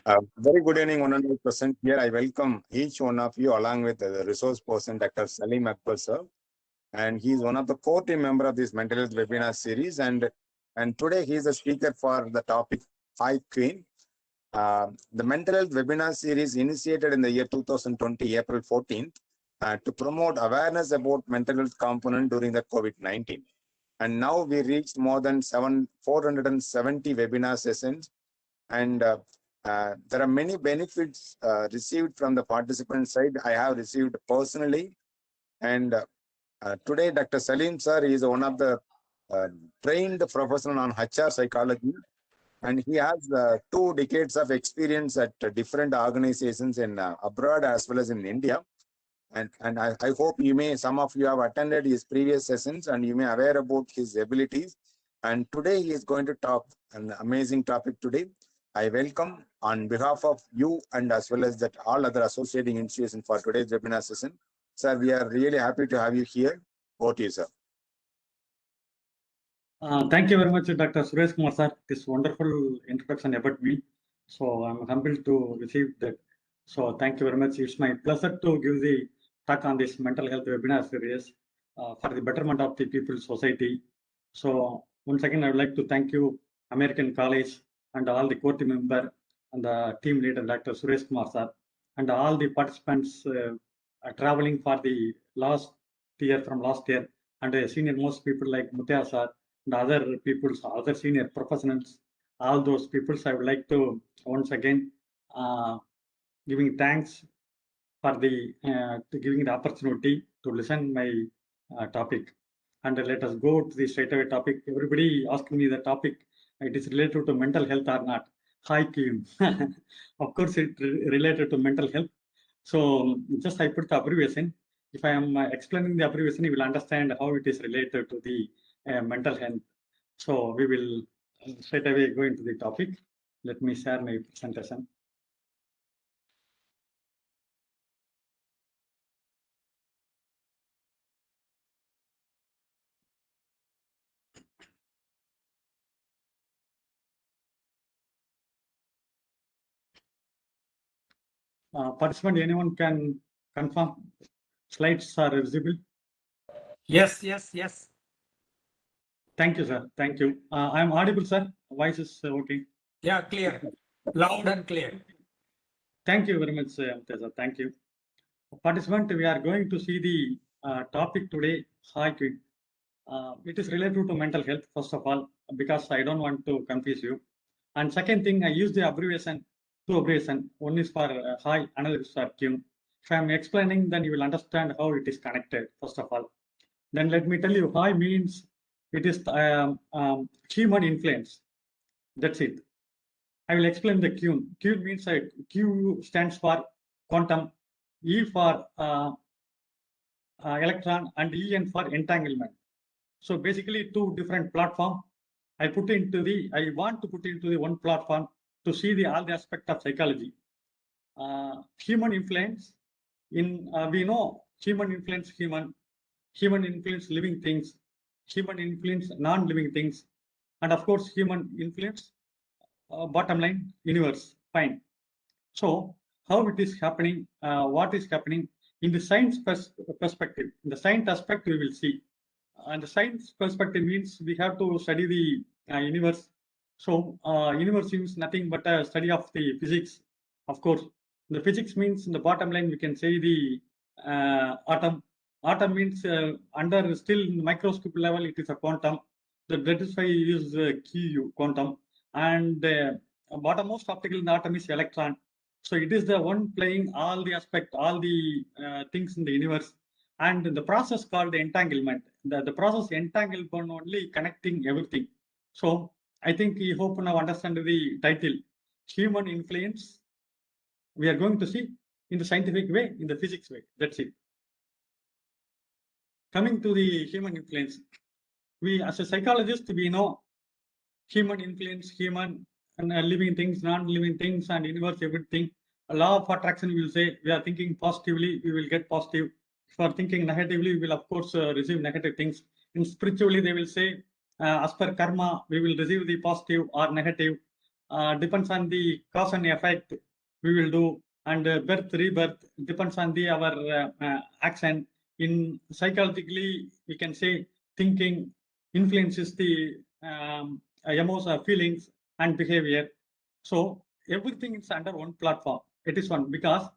Very good evening, 100% here. I welcome each one of you along with the resource person, Dr. Salim Akbar sir. And he is one of the core team member of this mental health webinar series. And today he is a speaker for the topic High Queen. The mental health webinar series initiated in the year 2020, April 14th, to promote awareness about mental health component during the COVID-19. And now we reached more than 470 webinar sessions. And there are many benefits received from the participant side. I have received personally. And today, Dr. Salim sir is one of the trained professional on HR psychology. And he has 2 decades of experience at different organizations in abroad as well as in India. And I hope some of you have attended his previous sessions and you may aware about his abilities. And today he is going to talk an amazing topic today. I welcome on behalf of you and as well as that all other associating institutions for today's webinar session. Sir, we are really happy to have you here. Over to you, sir. Thank you very much, Dr. Suresh Kumar sir. This wonderful introduction about me. So I'm humbled to receive that. So thank you very much. It's my pleasure to give the talk on this mental health webinar series for the betterment of the people's society. So once again, I would like to thank you, American College, and all the core team member and the team leader, Dr. Suresh Kumar sir, and all the participants traveling for the last year, and senior most people like Muthya sir, and other people's, other senior professionals, all those peoples, I would like to once again giving thanks for the to giving the opportunity to listen my topic. And let us go to the straightaway topic. Everybody asking me the topic. It is related to mental health or not? Hi, Kim. Of course, it related to mental health. So just I put the abbreviation. If I am explaining the abbreviation, you will understand how it is related to the mental health. So we will straight away go into the topic. Let me share my presentation. Participant, anyone can confirm slides are visible? Yes. Thank you, sir. Thank you. I am audible, sir. Voice is okay. Yeah, clear. Loud and clear. Thank you very much, sir. Thank you. Participant, we are going to see the topic today. Hi, Queen. It is related to mental health, first of all, because I don't want to confuse you. And second thing, I use the abbreviation, 2 abbreviation. One is for hi, another is for Q. If I'm explaining, then you will understand how it is connected, first of all. Then let me tell you, hi means it is human influence. That's it. I will explain the Q. Q means Q stands for quantum, E for electron, and En for entanglement. So basically 2 different platforms. I want to put into the one platform to see all the aspect of psychology. Human influence we know human influence human influence living things, human influence non-living things, and of course human influence bottom line universe. Fine. So how it is happening, what is happening in the science perspective. In the science aspect we will see. And the science perspective means we have to study the universe. So universe means nothing but a study of the physics. Of course, the physics means in the bottom line we can say the atom. Atom means under still microscope level it is a quantum. That is why we use Q quantum. And bottommost particle in the atom is electron. So it is the one playing all the aspect, all the things in the universe. And the process called the entanglement. The process entanglement only connecting everything. So I think we hope now understand the title, human influence. We are going to see in the scientific way, in the physics way. That's it. Coming to the human influence, we as a psychologist, we know human influence, human and living things, non-living things, and universe, everything. A law of attraction will say we are thinking positively, we will get positive. If we are thinking negatively, we will of course receive negative things. In spiritually, they will say as per karma, we will receive the positive or negative. depends on the cause and effect we will do, and birth, rebirth depends on the our action. In psychologically, we can say thinking influences the emotion, feelings, and behavior. So everything is under one platform. It is one because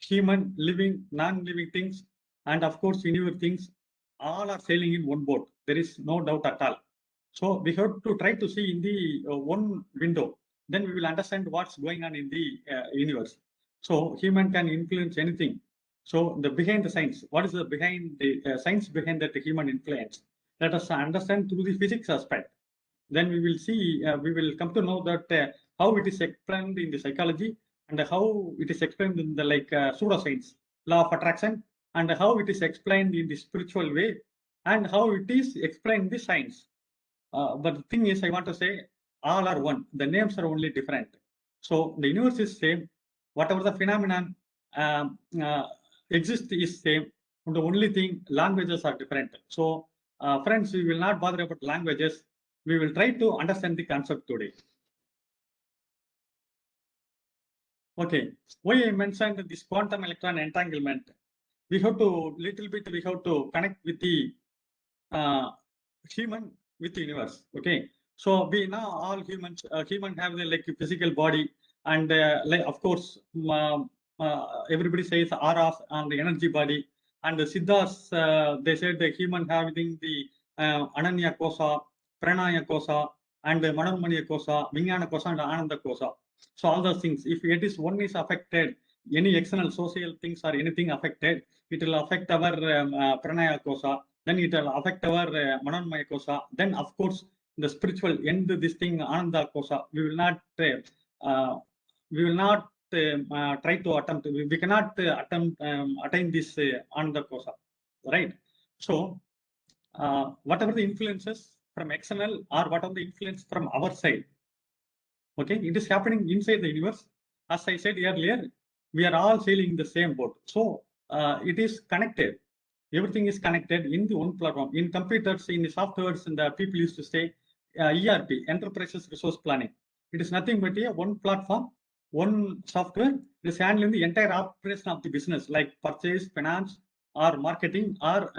human, living, non-living things, and of course universe things, all are sailing in one boat. There is no doubt at all. So we have to try to see in the one window. Then we will understand what's going on in the universe. So human can influence anything. So the behind the science, what is the behind the science behind that human influence? Let us understand through the physics aspect. Then we will see, we will come to know that how it is explained in the psychology, and how it is explained in the pseudoscience, law of attraction, and how it is explained in the spiritual way, and how it is explained in the science. But the thing is, I want to say, all are one. The names are only different. So the universe is same. Whatever the phenomenon exists is same. And the only thing, languages are different. So friends, we will not bother about languages. We will try to understand the concept today. Okay, why I mentioned this quantum electron entanglement? We have to we have to connect with the human with the universe. Okay, so we now all humans, human have the physical body, and of course everybody says auras and the energy body, and the siddhas they said the human having the ananya kosa, pranaya kosa, and manomaniya kosa, vijnana kosa, and ananda kosa. So all those things, if it is one is affected, any external social things or anything affected, it will affect our pranaya kosa, then it will affect our manonmaya kosa. Then of course the spiritual end this thing ananda kosa. We will not try to attempt. We cannot attempt attain this ananda kosa, right? So whatever the influences from external or whatever the influence from our side, okay, it is happening inside the universe. As I said earlier, we are all sailing in the same boat. So it is connected. Everything is connected in the one platform. In computers, in the softwares, and the people used to say ERP, Enterprises Resource Planning. It is nothing but a one platform, one software. It is handling the entire operation of the business, like purchase, finance, or marketing, or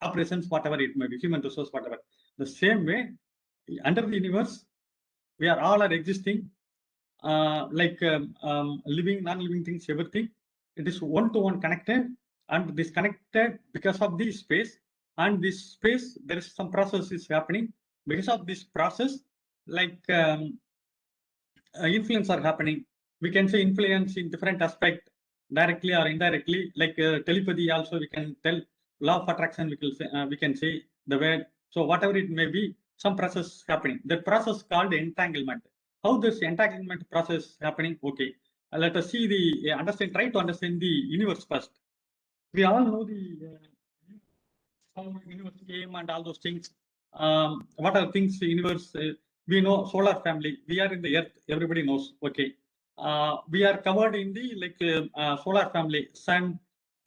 operations, whatever it may be, human resource, whatever. The same way, under the universe, we are all are existing, living, non-living things, everything. It is one-to-one connected, and this connected because of this space. And this space, there is some process is happening. Because of this process, influence are happening. We can say influence in different aspect, directly or indirectly, like telepathy also we can tell, law of attraction we can say the word. So whatever it may be, some process happening. That process called entanglement. How this entanglement process happening? Okay, let us see the try to understand the universe first. We all know the how universe came and all those things. What are things the universe? We know solar family. We are in the earth. Everybody knows. Okay. We are covered in the solar family, sun,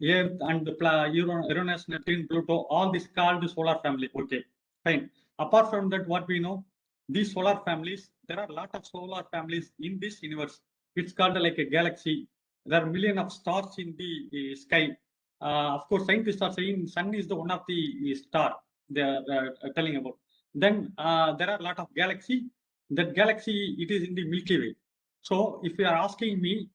earth, and Uranus, Neptune, Pluto. All this called the solar family. Okay, fine. Apart from that, what we know, these solar families, there are a lot of solar families in this universe. It's called like a galaxy. There are millions of stars in the sky. Of course, scientists are saying sun is the one of the star they are telling about. Then there are a lot of galaxy. That galaxy, it is in the Milky Way. So if you are asking me,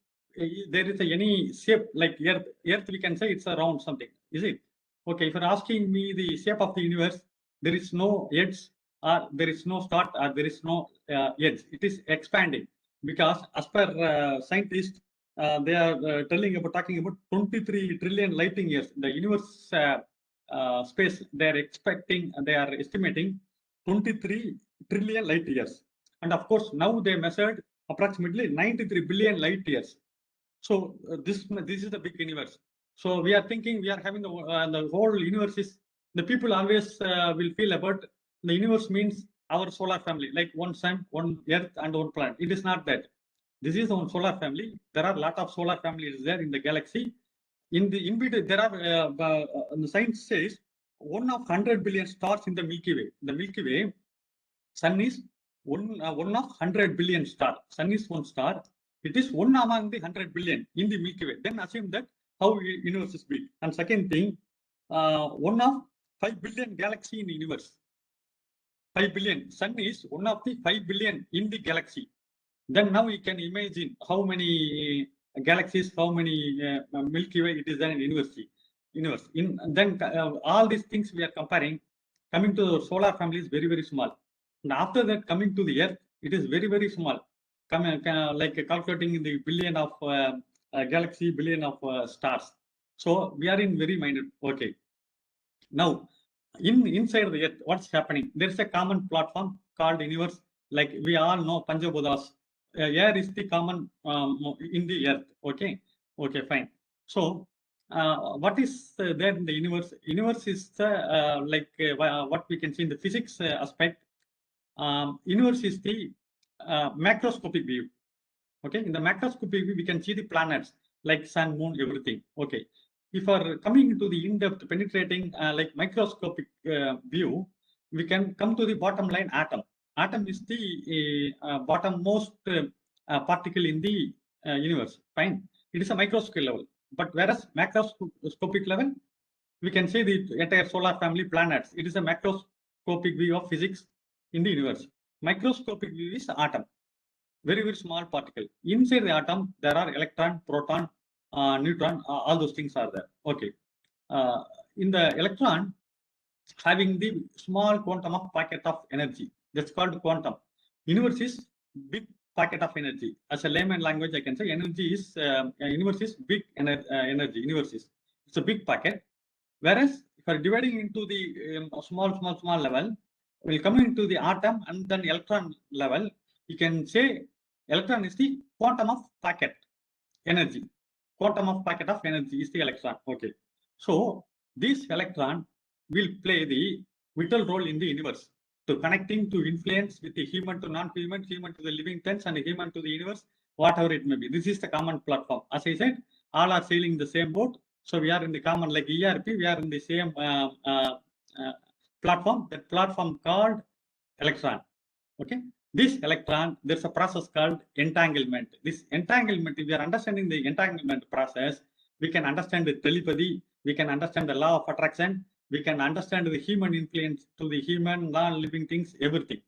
there is any shape like Earth, we can say it's a round something, is it? Okay, if you're asking me the shape of the universe, there is no edge, or there is no start, or there is no edge. It is expanding because as per scientists, they are talking about 23 trillion lighting years. The universe space, they are estimating 23 trillion light years. And of course, now they measured approximately 93 billion light years. So this is the big universe. So we are thinking we are having the whole universe is, the people always will feel about the universe means our solar family, like one sun, one earth, and one planet. It is not that. This is one solar family. There are a lot of solar families there in the galaxy. In between, there are the science says 1 of 100 billion stars in the Milky Way. The Milky Way, sun is one of 100 billion star. Sun is one star. It is one among the 100 billion in the Milky Way. Then assume that how universe is big. And second thing, one of 5 billion galaxy in the universe. 5 billion. Sun is one of the 5 billion in the galaxy. Then now you can imagine how many galaxies, how many Milky Way it is there in universe. Then all these things we are comparing, coming to the solar family is very, very small. And after that, coming to the Earth, it is very, very small. Like calculating the billion of galaxy, billion of stars. So we are in very minute. Okay. Now, inside the Earth, what's happening? There is a common platform called universe. Like we all know Panchabudas. Air is the common in the Earth. Okay. Okay, fine. So what is there in the universe? Universe is what we can see in the physics aspect. Universe is the macroscopic view. Okay, in the macroscopic view, we can see the planets like sun, moon, everything. Okay, if are coming into the in-depth penetrating like microscopic view, we can come to the bottom line atom. Atom is the bottommost particle in the universe. Fine, it is a microscopic level. But whereas macroscopic level, we can see the entire solar family planets. It is a macroscopic view of physics in the universe. Microscopic view is atom, very, very small particle. Inside the atom, there are electron, proton, neutron, all those things are there. Okay. In the electron, having the small quantum of packet of energy, that's called quantum. Universe is big packet of energy. As a layman language, I can say energy is, universe is big energy. Universe is, it's a big packet. Whereas if you are dividing into the small level, we'll come into the atom and then electron level. You can say electron is the quantum of packet energy. Quantum of packet of energy is the electron. Okay. So this electron will play the vital role in the universe to connecting, to influence with the human to non-human, human to the living things, and human to the universe, whatever it may be. This is the common platform. As I said, all are sailing the same boat. So we are in the common, like ERP, we are in the same platform. That platform called electron. Okay. This electron, there's a process called entanglement. This entanglement, if we are understanding the entanglement process, we can understand the telepathy, we can understand the law of attraction, we can understand the human influence to the human, non-living things, everything.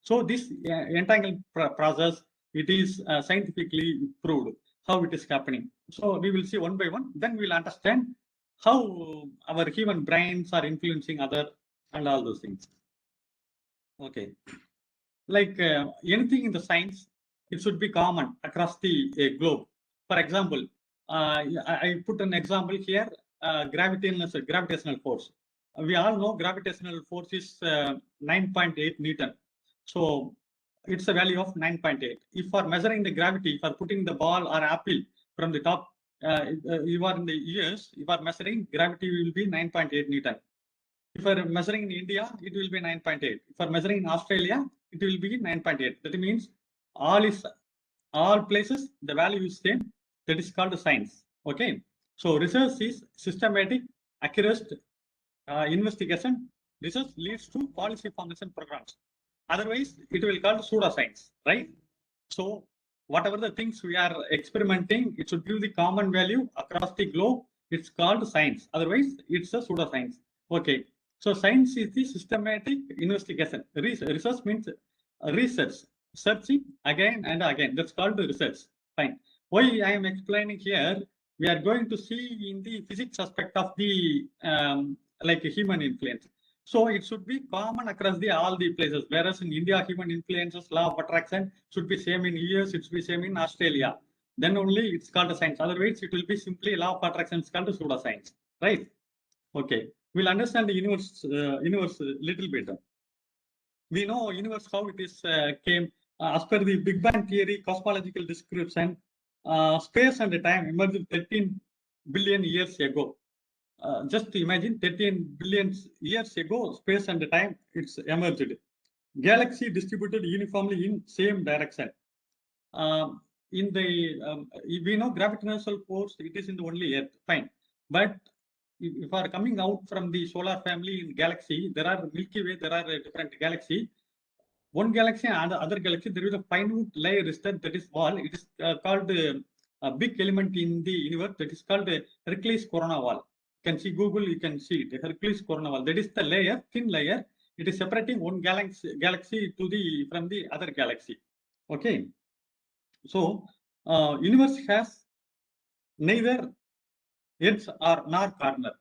So this entanglement process, it is scientifically proved how it is happening. So we will see one by one, then we'll understand how our human brains are influencing other and all those things. Okay. Like anything in the science, it should be common across the globe. For example, I put an example here, gravitational force. We all know gravitational force is 9.8 Newton. So it's a value of 9.8. If for measuring the gravity, for putting the ball or apple from the top, you are in the US, if are measuring, gravity will be 9.8 Newton. If you are measuring in India, it will be 9.8. If you are measuring in Australia, it will be 9.8. That means all places, the value is same. That is called science. Okay. So research is systematic, accurate investigation. Research leads to policy formation programs. Otherwise, it will be called pseudoscience, right? So whatever the things we are experimenting, it should give the common value across the globe. It's called science. Otherwise, it's a pseudoscience. Okay. So science is the systematic investigation. Research means research, searching again and again. That's called research. Fine. Why I am explaining here, we are going to see in the physics aspect of the like human influence. So it should be common across all the places. Whereas in India, human influences, law of attraction should be same in US, it should be same in Australia. Then only it's called a science. Otherwise, it will be simply law of attraction. It's called a pseudoscience, right? Okay. We'll understand the universe a little better. We know universe how it is came as per the Big Bang theory, cosmological description. Space and time emerged 13 billion years ago. Just imagine 13 billion years ago, space and time it's emerged. Galaxy distributed uniformly in same direction. In the we know gravitational force, it is in the only Earth. Fine, but if are coming out from the solar family in galaxy, there are Milky Way, there are different galaxy. one galaxy and other galaxy, there is a finite layer is that is wall. It is called a big element in the universe that is called Hercules corona wall. You can see Google, you can see it, Hercules corona wall. That is the layer, thin layer. It is separating one galaxy to the from the other galaxy. Okay. So universe has neither edge or nor corner.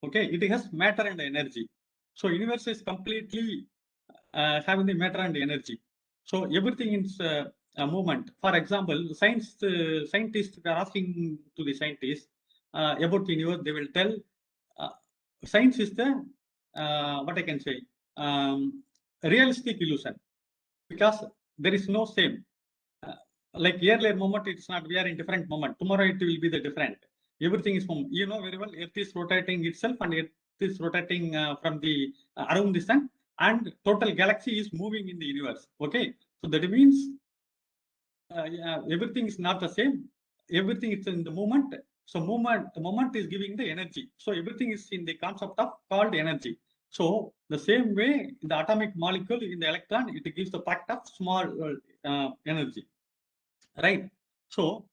Okay, it has matter and energy. So universe is completely having the matter and energy. So everything is a movement. For example, scientists are asking to the scientists about the universe. They will tell science is the what I can say realistic illusion, because there is no same. Like earlier moment, it's not. We are in different moment. Tomorrow it will be the different. Everything is from, you know very well. Earth is rotating itself, and Earth is rotating from the around the sun, and total galaxy is moving in the universe. Okay, so that means yeah, everything is not the same. Everything is in the moment. So the moment is giving the energy. So everything is in the concept of called energy. So the same way, the atomic molecule in the electron, it gives the fact of small energy, right? So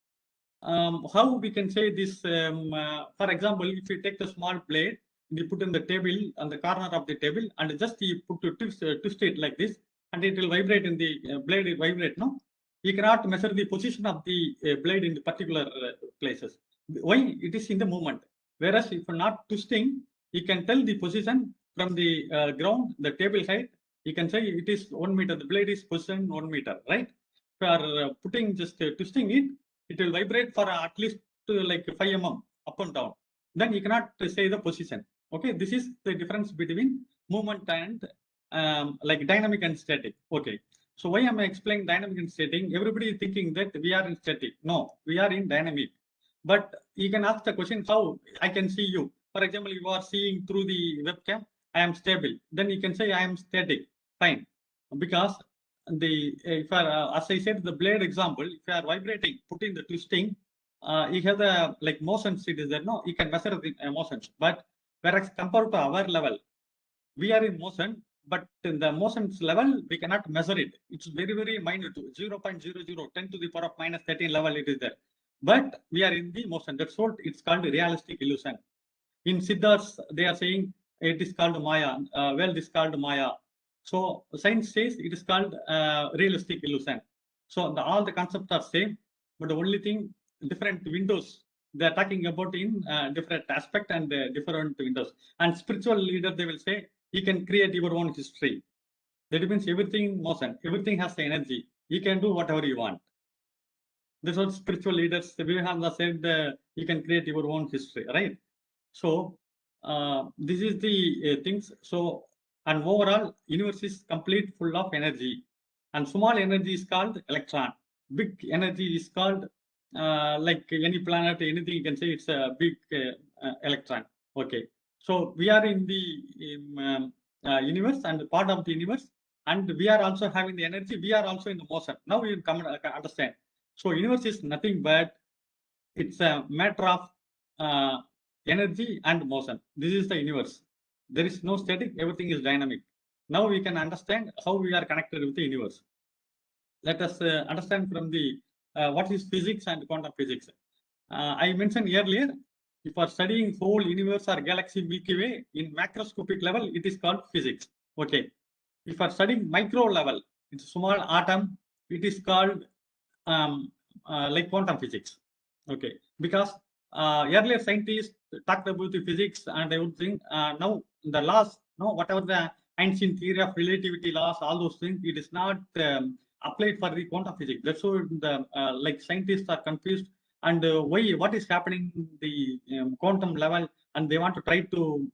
how we can say this? For example, if you take the small blade, you put in the table on the corner of the table, and just you put to twist it like this, and it will vibrate in the blade. Will vibrate, no? You cannot measure the position of the blade in the particular places. Why? It is in the movement. Whereas if you're not twisting, you can tell the position from the ground, the table height. You can say it is 1 meter. The blade is positioned 1 meter, right? If you are putting just twisting it, it will vibrate for at least like 5 mm up and down. Then you cannot say the position. Okay, this is the difference between movement and like dynamic and static. Okay, so why am I explaining dynamic and static? Everybody is thinking that we are in static. No, we are in dynamic. But you can ask the question, how I can see you. For example, you are seeing through the webcam, I am stable. Then you can say I am static. Fine, because if as I said, the blade example, if you are vibrating, putting the twisting, you have the like motions. It is there, no, you can measure the motions. But whereas compared to our level, we are in motion, but in the motions level we cannot measure it. It's very minute, 0.0010 to the power of minus 13 level. It is there, but we are in the motion. That's what it's called realistic illusion. In Siddharth, they are saying it is called Maya. Well, this is called Maya. So science says it is called realistic illusion. So all the concepts are same, but the only thing, different windows they are talking about in different aspect and different windows. And spiritual leader, they will say you can create your own history. That means everything motion, everything has the energy. You can do whatever you want. That's what spiritual leaders, Vivekananda said, you can create your own history, right? So this is the things. So, and overall, universe is complete full of energy, and small energy is called electron. Big energy is called like any planet, anything you can say it's a big electron. Okay, so we are in the universe and part of the universe, and we are also having the energy. We are also in the motion. Now we come understand. So universe is nothing but it's a matter of energy and motion. This is the universe. There is no static, everything is dynamic. Now we can understand how we are connected with the universe. Let us understand from the what is physics and quantum physics. I mentioned earlier, if you are studying whole universe or galaxy Milky Way in macroscopic level, it is called physics. Okay. If you are studying micro level, it's a small atom, it is called like quantum physics. Okay, because earlier scientists talked about the physics and everything. Now the laws, no, whatever the ancient theory of relativity laws, all those things, it is not applied for the quantum physics. That's why the like scientists are confused, and why what is happening in the quantum level, and they want to try to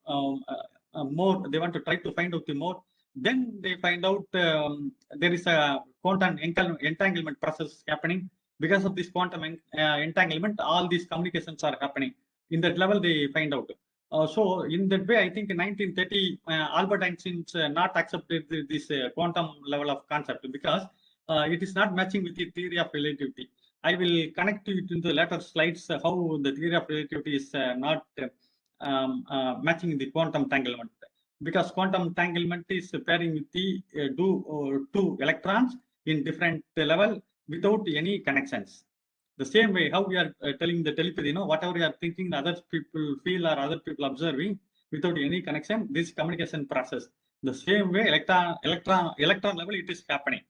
more. They want to try to find out the more. Then they find out there is a quantum entanglement process happening. Because of this quantum entanglement, all these communications are happening. In that level, they find out. So in that way, I think in 1930, Albert Einstein not accepted this quantum level of concept because it is not matching with the theory of relativity. I will connect it in the later slides how the theory of relativity is not matching the quantum entanglement. because quantum entanglement is pairing with the two electrons in different level without any connections. The same way, how we are telling the telepathy, whatever you are thinking, other people feel or other people observing without any connection, this communication process. The same way, electron level, it is happening.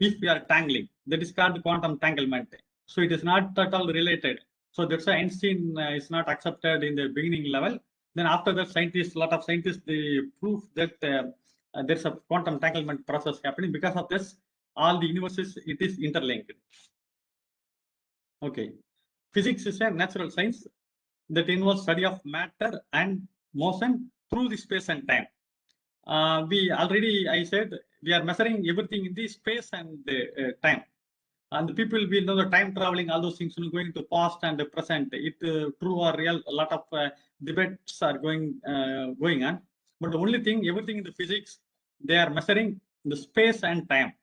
If we are tangling, that is called quantum entanglement. So it is not at all related. So that's why Einstein is not accepted in the beginning level. Then after that, a lot of scientists, they prove that there's a quantum entanglement process happening. Because of this, all the universes, it is interlinked. Okay. Physics is a natural science that involves study of matter and motion through the space and time. I said, we are measuring everything in the space and time. And the people will know the time traveling, all those things going to past and the present. It true or real, a lot of debates are going on. But the only thing, everything in the physics, they are measuring the space and time.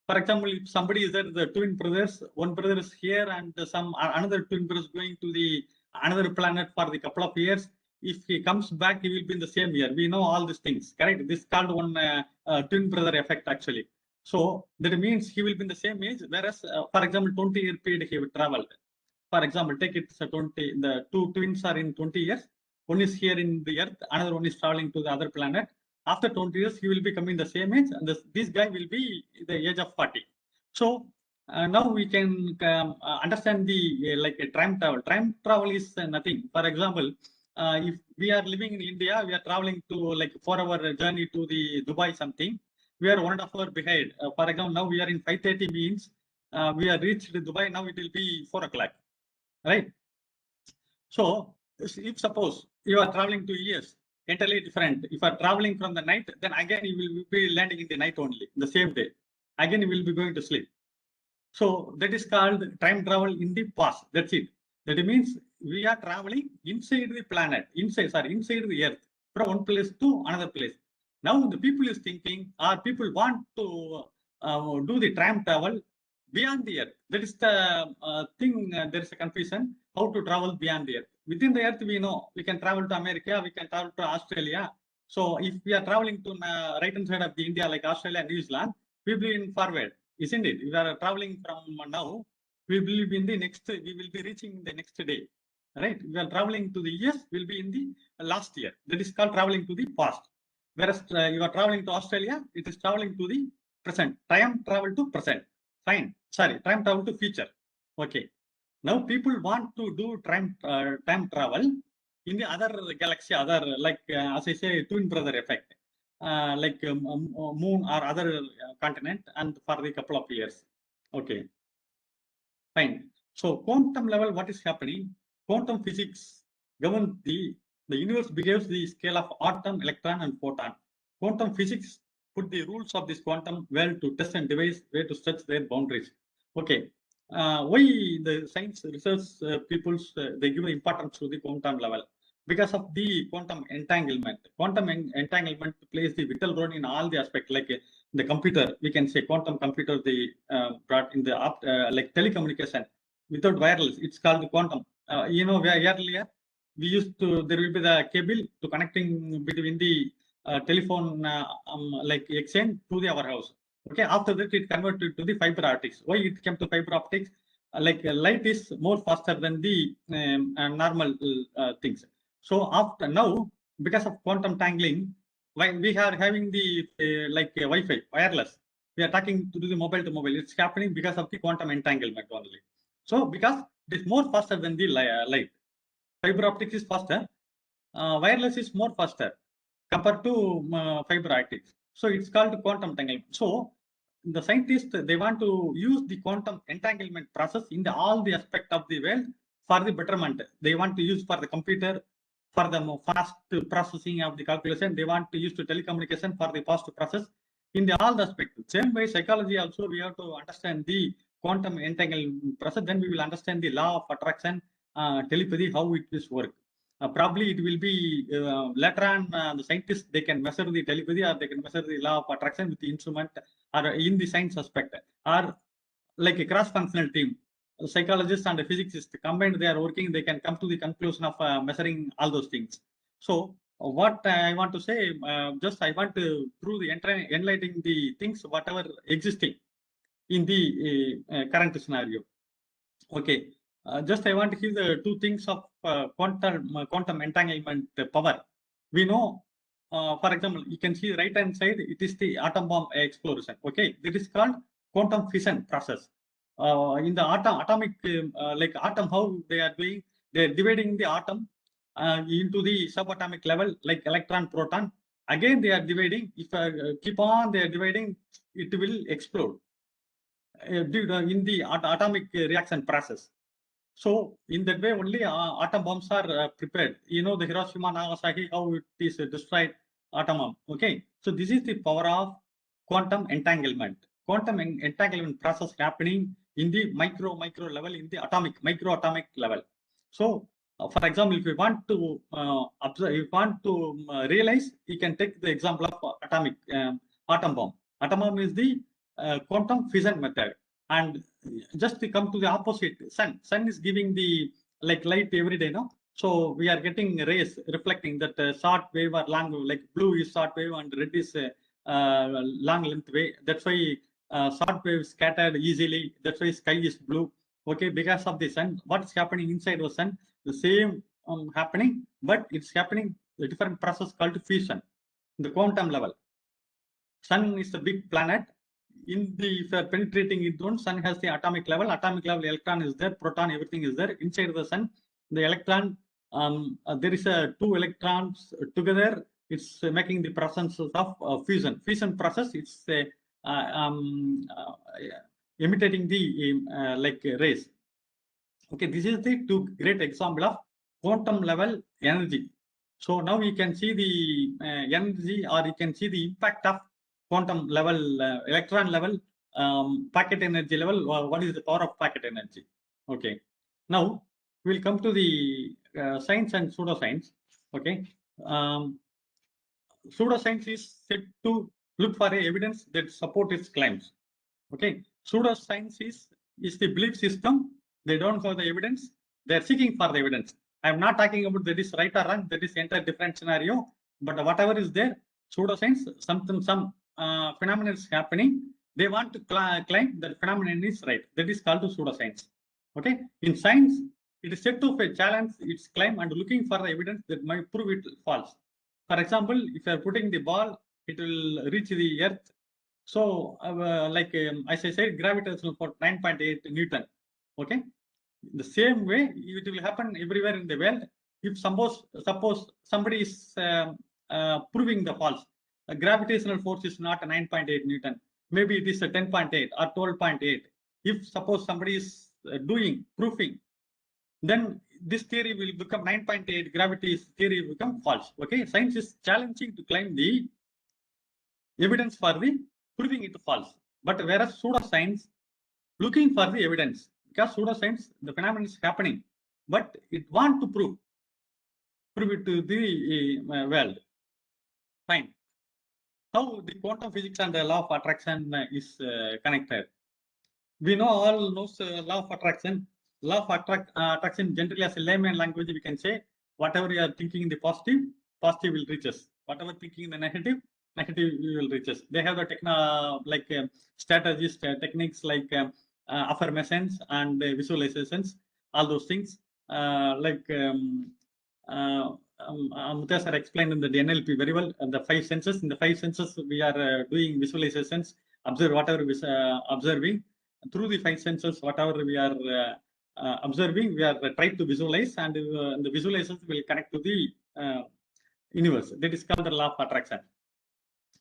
For example, if somebody is there, the twin brothers, one brother is here and another twin brother is going to the another planet for the couple of years. If he comes back, he will be in the same year. We know all these things, correct? This is called one twin brother effect, actually. So that means he will be in the same age, whereas, for example, 20-year period he will traveled. For example, take it 20, the two twins are in 20 years. One is here in the Earth, another one is traveling to the other planet. After 20 years, he will be coming the same age, and this guy will be the age of 40. So now we can understand the like a time travel. Time travel is nothing. For example, if we are living in India, we are traveling to like 4-hour journey to the Dubai something. We are 1.5 hours behind. For example, now we are in 5:30 means we are reached Dubai. Now it will be 4 o'clock, right? So if suppose you are traveling 2 years, entirely different. If you are traveling from the night, then again you will be landing in the night only, the same day. Again you will be going to sleep. So that is called time travel in the past. That's it. That means we are traveling inside the planet, inside the Earth, from one place to another place. Now the people is thinking, or people want to do the time travel beyond the Earth. That is the thing. There is a confusion how to travel beyond the Earth. Within the Earth, we know we can travel to America, we can travel to Australia. So if we are traveling to right hand side of the India, like Australia and New Zealand, we will be in forward, isn't it? If we are traveling from now, we will be in the next. We will be reaching the next day, right? We are traveling to the years. Will be in the last year. That is called traveling to the past. Whereas you are traveling to Australia, it is traveling to the present. Time travel to present. Fine. Sorry, time travel to future. Okay. Now people want to do time travel in the other galaxy, like as I say, twin brother effect, like moon or other continent, and for the couple of years. Okay, fine. So quantum level, what is happening? Quantum physics governs the universe behaves the scale of atom, electron, and photon. Quantum physics put the rules of this quantum world to test and devise way to stretch their boundaries. Okay. Why the science research peoples they give importance to the quantum level? Because of the quantum entanglement. Quantum entanglement plays the vital role in all the aspects, like the computer. We can say quantum computer they brought in the like telecommunication without wireless. It's called quantum. Where earlier we used to there will be the cable to connecting between the telephone like exchange to our house. Okay, after that it converted to the fiber optics. Why it came to fiber optics? Like light is more faster than the normal things. So after now, because of quantum tangling, when we are having the like Wi-Fi wireless, we are talking to the mobile to mobile. It's happening because of the quantum entanglement only. So because it is more faster than the light, fiber optics is faster. Wireless is more faster compared to fiber optics. So it's called quantum entanglement. So the scientists they want to use the quantum entanglement process in all the aspect of the world for the betterment. They want to use for the computer for the fast processing of the calculation. They want to use to telecommunication for the fast process in the all the aspects. Same way psychology also we have to understand the quantum entanglement process. Then we will understand the law of attraction, telepathy, how it is work. Probably it will be later on the scientists they can measure the telepathy or they can measure the law of attraction with the instrument or in the science aspect or like a cross-functional team. Psychologists and the physicists combined they are working, they can come to the conclusion of measuring all those things. So what I want to say, just I want to prove the enlightening the things whatever existing in the current scenario. Okay, just I want to give the two things of quantum entanglement power. We know, for example, you can see right hand side, it is the atom bomb explosion. Okay, it is called quantum fission process. In the atomic, like atom, how they are doing, they are dividing the atom into the subatomic level, like electron, proton. Again, they are dividing. If keep on, they are dividing, it will explode in the atomic reaction process. So in that way, only atom bombs are prepared. You know, the Hiroshima, Nagasaki, how it is destroyed atom bomb. Okay, so this is the power of quantum entanglement. Quantum entanglement process happening in the micro level, in the micro atomic level. So, for example, if you want to observe, if you want to realize, you can take the example of atomic atom bomb. Atom bomb is the quantum fission method, and just to come to the opposite, sun is giving the like light every day, no? So we are getting rays reflecting that short wave or long wave, like blue is short wave and red is long length wave. That's why short wave scattered easily. That's why sky is blue. Okay, because of the sun. What's happening inside the sun? The same happening, but it's happening a different process called fusion, the quantum level. Sun is a big planet. In the if you are penetrating into one, sun has the atomic level. Atomic level electron is there, proton, everything is there. Inside the sun, the electron, there is two electrons together. It's making the process of fusion. Fusion process. It's emitting the like rays. Okay, this is the two great example of quantum level energy. So now you can see the energy, or you can see the impact of quantum level, electron level, packet energy level. What is the power of packet energy? Okay, now we'll come to the science and pseudoscience. Okay, pseudoscience is said to look for evidence that support its claims. Okay, pseudoscience is the belief system. They don't have the evidence. They are seeking for the evidence. I'm not talking about that is right or wrong. That is entire different scenario. But whatever is there, pseudoscience, some phenomenon is happening. They want to claim that phenomenon is right. That is called pseudoscience. Okay, in science, it is said to challenge its claim and looking for the evidence that might prove it false. For example, if you are putting the ball, it will reach the earth. So, like as I said, gravitational force 9.8 Newton. Okay, the same way it will happen everywhere in the world. If suppose somebody is proving the false, gravitational force is not 9.8 Newton. Maybe it is a 10.8 or 12.8. If suppose somebody is proving, then this theory will become 9.8. Gravity theory will become false. Okay, science is challenging to claim the evidence for the proving it false. But whereas pseudoscience looking for the evidence, because pseudoscience, the phenomenon is happening, but it want to prove it to the world. Fine. How the quantum physics and the law of attraction is connected? We know all knows law of attraction. Law of attraction generally as a layman language we can say whatever you are thinking in the positive will reach us. Whatever thinking in the negative will reach us. They have the like strategies, techniques like affirmations and visualizations, all those things. Like Mukesh sir explained in the NLP very well. The 5 senses. In the 5 senses, we are doing visualizations. Observe whatever we are observing. Through the 5 senses, whatever we are observing, we are trying to visualize, and the visualizations will connect to the universe. That is called the law of attraction.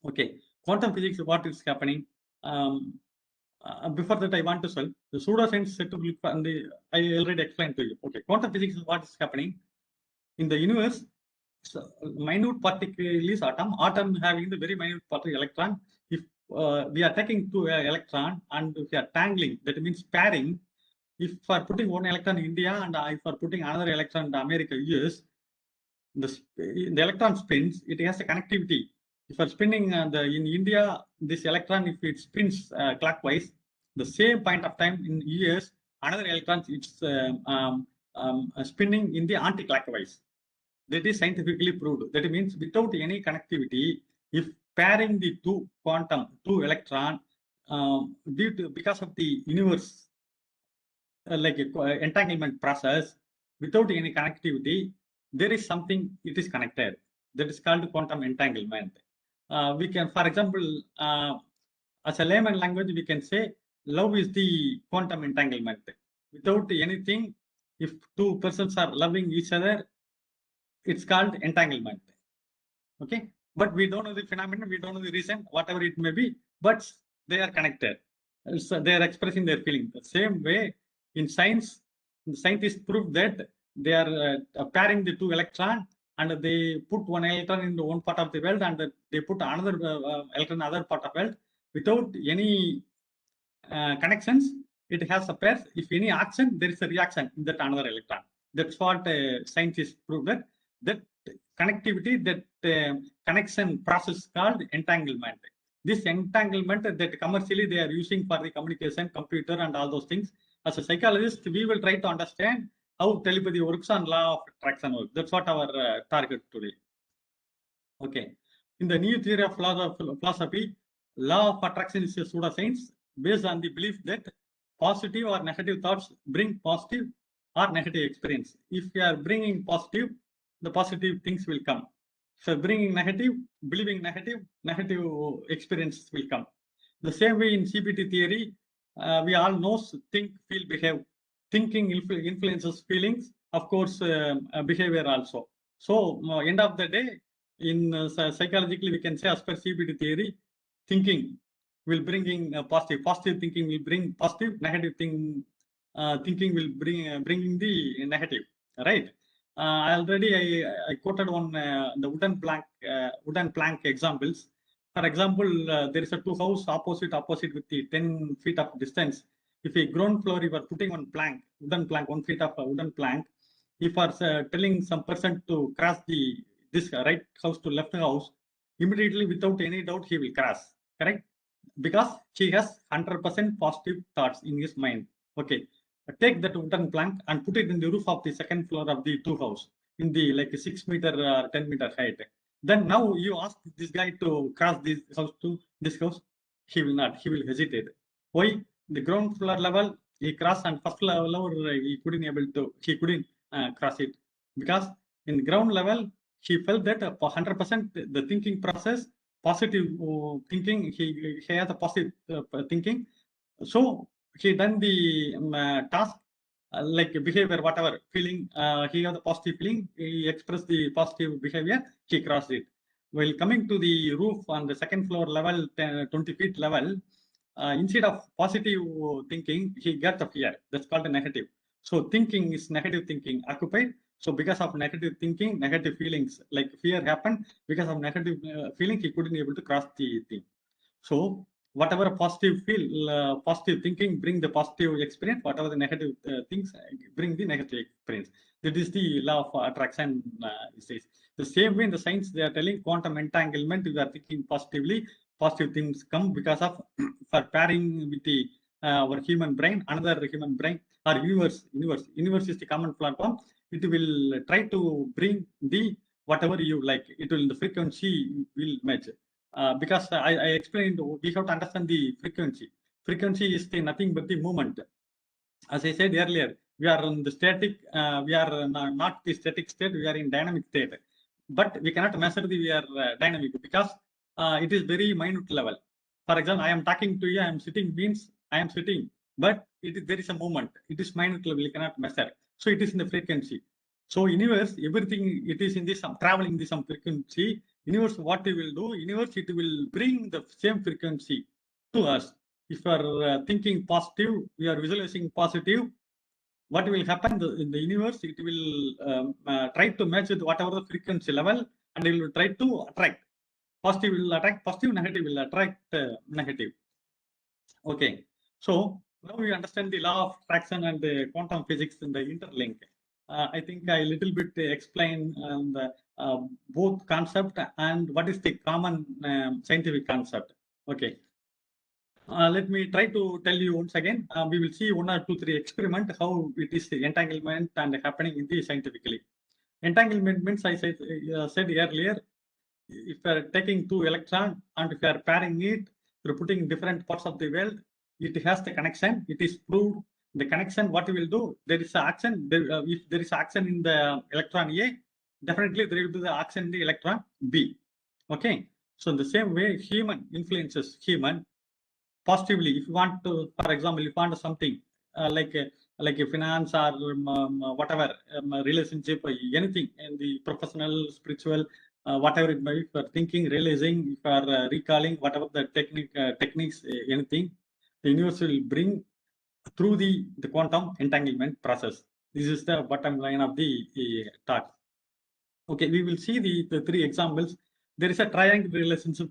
Okay, quantum physics, what is happening? Before that, I want to say the pseudoscience set to look on the. I already explained to you. Okay, quantum physics is what is happening in the universe. So, minute particle is atom having the very minute particle electron. If we are taking 2 electron and if we are tangling, that means pairing. If for putting one electron in India and if for putting another electron in America, US, the electron spins, it has a connectivity. If you are spinning in India, this electron, if it spins clockwise, the same point of time in US, another electron it's spinning in the anti-clockwise. That is scientifically proved. That means without any connectivity, if pairing the two electron, because of the universe, like entanglement process, without any connectivity, there is something it is connected. That is called quantum entanglement. We can, for example, as a layman language, we can say love is the quantum entanglement. Without anything, if two persons are loving each other, it's called entanglement. Okay, but we don't know the phenomenon, we don't know the reason, whatever it may be, but they are connected. So they are expressing their feeling. The same way in science, the scientists prove that they are pairing the two electron, and they put one electron into one part of the world, and they put another electron in other part of the world without any connections. It has a pair. If any action, there is a reaction in that another electron. That's what scientists prove, that connectivity, that connection process called entanglement. This entanglement that commercially they are using for the communication, computer, and all those things. As a psychologist, we will try to understand how telepathy works and law of attraction works. That's what our target today. Okay. In the new theory of philosophy, law of attraction is a pseudoscience based on the belief that positive or negative thoughts bring positive or negative experience. If you are bringing positive, the positive things will come. So bringing negative, believing negative experiences will come. The same way in CBT theory, we all know think, feel, behave. Thinking influences feelings, of course, behavior also. So end of the day, in psychologically, we can say as per CBT theory, thinking will bring in positive thinking will bring positive, negative thinking will bring the negative, right? Already I quoted on the wooden plank examples. For example, there is a two house opposite with the 10 feet of distance. If a ground floor you are putting on wooden plank, 1 feet of a wooden plank, if are telling some person to cross this right house to left house, immediately without any doubt he will cross, correct? Because he has 100% positive thoughts in his mind. Okay, take that wooden plank and put it in the roof of the second floor of the two house in the like 6 meter or 10 meter height. Then now you ask this guy to cross this house to this house, he will not, he will hesitate. Why? The ground floor level he crossed, and first level he couldn't cross it, because in ground level he felt that 100% the thinking process, positive thinking, he has a positive thinking. So he done the task like behavior, whatever feeling, he has a positive feeling, he expressed the positive behavior, he crossed it. While coming to the roof on the second floor level, 20 feet level, instead of positive thinking, he got the fear. That's called a negative. So thinking is negative thinking occupied. So because of negative thinking, negative feelings like fear happened. Because of negative feeling, he couldn't able to cross the thing. So whatever positive positive thinking bring the positive experience. Whatever the negative things bring the negative experience. That is the law of attraction. The same way in the science they are telling quantum entanglement. You are thinking positively, positive things come because of for pairing with the our human brain, another human brain or universe. Universe is the common platform. It will try to bring the whatever you like. It will the frequency will match. Because I explained, we have to understand the frequency. Frequency is nothing but the movement. As I said earlier, we are in the static, we are not the static state, we are in dynamic state. But we cannot measure the we are dynamic because it is very minute level. For example, I am talking to you, I am sitting means I am sitting, but there is a movement. It is minute level, you cannot measure. So it is in the frequency. So universe, everything it is in this traveling this some frequency. Universe, what it will do? Universe, it will bring the same frequency to us. If you are thinking positive, we are visualizing positive, what will happen in the universe? It will try to match with whatever the frequency level, and it will try to attract. Positive will attract positive, negative will attract negative. Okay, so now we understand the law of attraction and the quantum physics in the interlink. I think I little bit explain both concept and what is the common scientific concept. Okay. Let me try to tell you once again. We will see 1 or 2, 3 experiment how it is the entanglement and happening in the scientifically. Entanglement means, I said earlier, if you are taking two electrons and if you are pairing it, you're putting different parts of the world, it has the connection, it is proved. The connection, what you will do, there is an action, if there is action in the electron A, definitely there will be the action in the electron B. Okay, so in the same way, human influences human positively. If you want to, for example, if you want something like a finance or whatever relationship, anything in the professional, spiritual, whatever it may be, if you are thinking, realizing, if you are recalling, whatever the techniques, anything, the universe will bring through the quantum entanglement process. This is the bottom line of the talk. Okay, we will see the three examples. There is a triangle relationship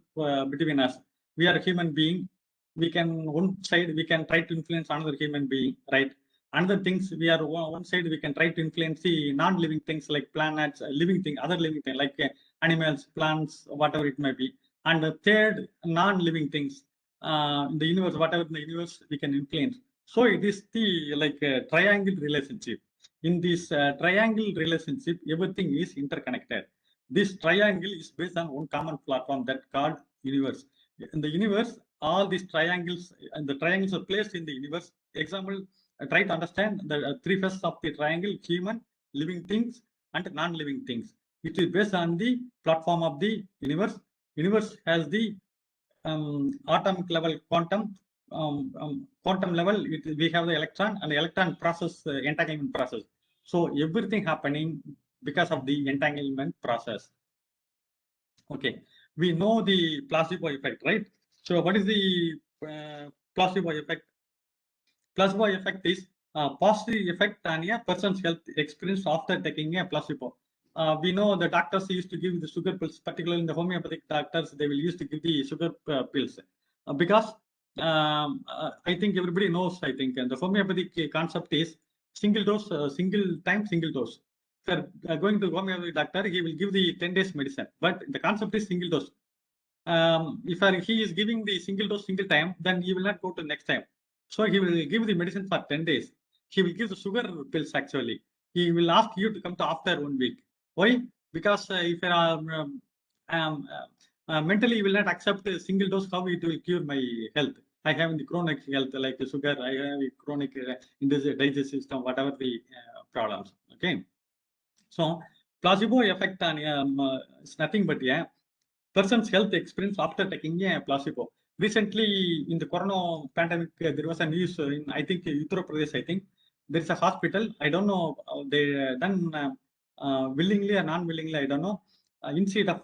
between us. We are a human being. We can, one side, we can try to influence another human being, right? Another things, we are one side, we can try to influence the non-living things like planets, living thing, other living thing like animals, plants, whatever it may be. And the third, non-living things in the universe, whatever in the universe we can influence. So it is the like triangle relationship. In this triangle relationship, everything is interconnected. This triangle is based on one common platform that called universe. In the universe, all these triangles and the triangles are placed in the universe. Example, try to understand the three faces of the triangle: human, living things, and non-living things. It is based on the platform of the universe. Universe has the atomic level quantum. Quantum level, we have the electron and the electron process, entanglement process. So everything happening because of the entanglement process. Okay, we know the placebo effect, right? So what is the placebo effect? Placebo effect is positive effect on a person's health experience after taking a placebo. We know the doctors used to give the sugar pills, particularly in the homeopathic doctors, they will used to give the sugar pills because I think everybody knows, I think, and the homeopathic concept is single dose, single time, single dose. If you're going to homeopathic doctor, he will give the 10 days medicine, but the concept is single dose. If he is giving the single dose, single time, then he will not go to next time. So he will give the medicine for 10 days. He will give the sugar pills actually. He will ask you to come to after 1 week. Why? Because if you are mentally, you will not accept a single dose, how it will cure my health. I have the chronic health like sugar, I have a chronic in this digestive system, whatever the problems. Okay. So placebo effect on it's nothing but person's health experience after taking a placebo. Recently, in the corona pandemic, there was a news in, I think, Uttar Pradesh, I think. There is a hospital. I don't know, they done willingly or non-willingly, I don't know. Instead of,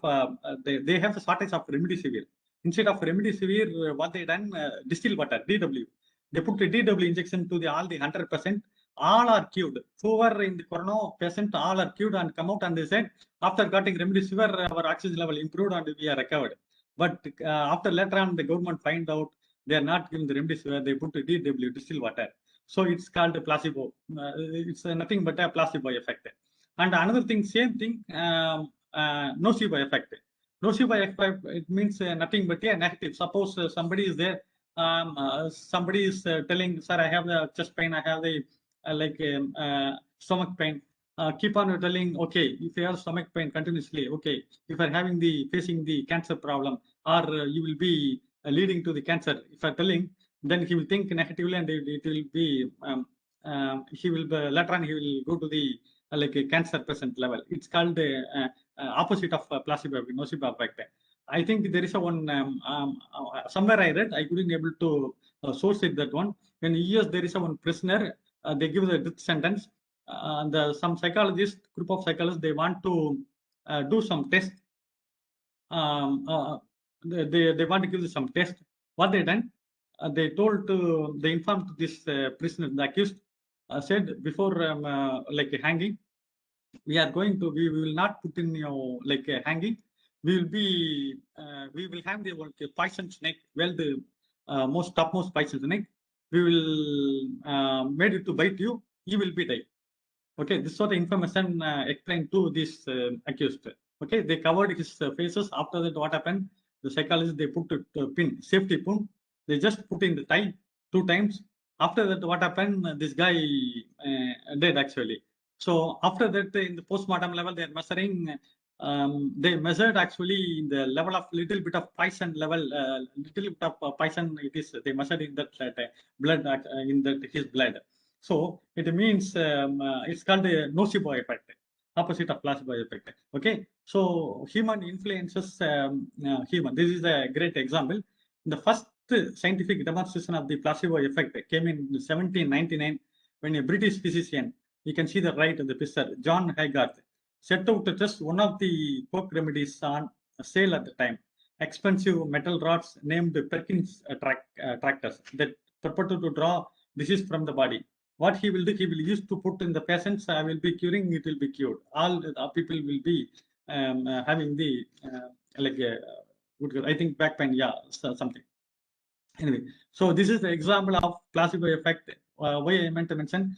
they have a shortage of remdesivir. Instead of remdesivir, what they done, distilled water, DW. They put a DW injection to all the 100%. All are cured. Whoever in the corona patient, all are cured and come out and they said, after getting remdesivir, our oxygen level improved and we are recovered. But after later on, the government find out they are not giving the remdesivir, they put DW, distilled water. So it's called a placebo. It's nothing but a placebo effect. And another thing, same thing, nocebo effect. Nocebo effect, it means nothing but a negative. Suppose somebody is there, somebody is telling, sir, I have the chest pain, I have the stomach pain. Keep on telling, okay, if you have stomach pain continuously, okay, if you're having facing the cancer problem, or you will be leading to the cancer, if you're telling, then he will think negatively and it will be, he will later on, he will go to the like a cancer patient level. It's called the opposite of placebo, nocebo effect. I think there is a one, somewhere I read, I couldn't able to source it, that one. In US, there is a one prisoner, they give the death sentence. Some psychologists, group of psychologists, they want to do some test. They want to give some test. What they done? They told to, they informed to this prisoner, the accused, said before like hanging, we will not put in like hanging. We will have the poison snake, well, the topmost poison snake. We will made it to bite you. You will be dead. Okay, this sort of information explained to this accused. Okay, they covered his faces. After that, what happened? The psychologist, they put a pin, safety pin. They just put in the tie 2 times. After that, what happened? This guy dead actually. So after that, in the postmortem level, they are measuring. They measured actually in the level of little bit of poison level, little bit of poison. It is they measured in that blood, in that his blood. So it means it's called a nocebo effect, opposite of placebo effect. Okay, so human influences human. This is a great example. The first scientific demonstration of the placebo effect came in 1799 when a British physician, you can see the right of the picture, John Haygarth, set out to test one of the coke remedies on sale at the time, expensive metal rods named Perkins tractors that purported to draw disease from the body. What he will do, he will use to put in the patients, I will be curing, it will be cured. All the people will be having the, I think back pain, yeah, something. Anyway, so this is the example of placebo effect. Why I meant to mention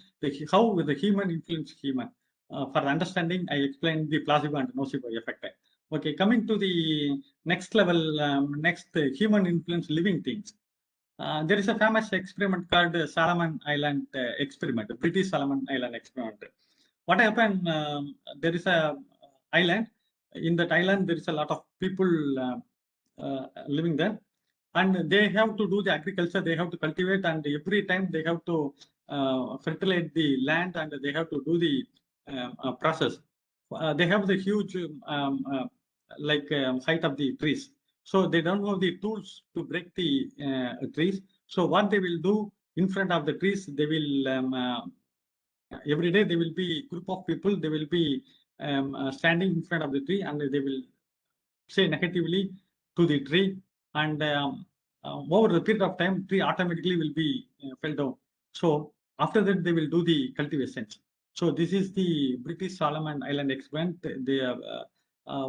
how the human influence human. For understanding, I explained the placebo and nocebo effect. Okay, coming to the next level, next human influence living things. There is a famous experiment called Solomon Island experiment, British Solomon Island experiment. What happened? There is a island. In that island, there is a lot of people living there, and they have to do the agriculture. They have to cultivate, and every time they have to fertilize the land, and they have to do the process. They have the huge height of the trees, so they don't have the tools to break the trees. So what they will do in front of the trees, they will every day there will be group of people. They will be standing in front of the tree, and they will say negatively to the tree, and over the period of time, tree automatically will be fell down. So after that, they will do the cultivations. So this is the British Solomon Island experiment. The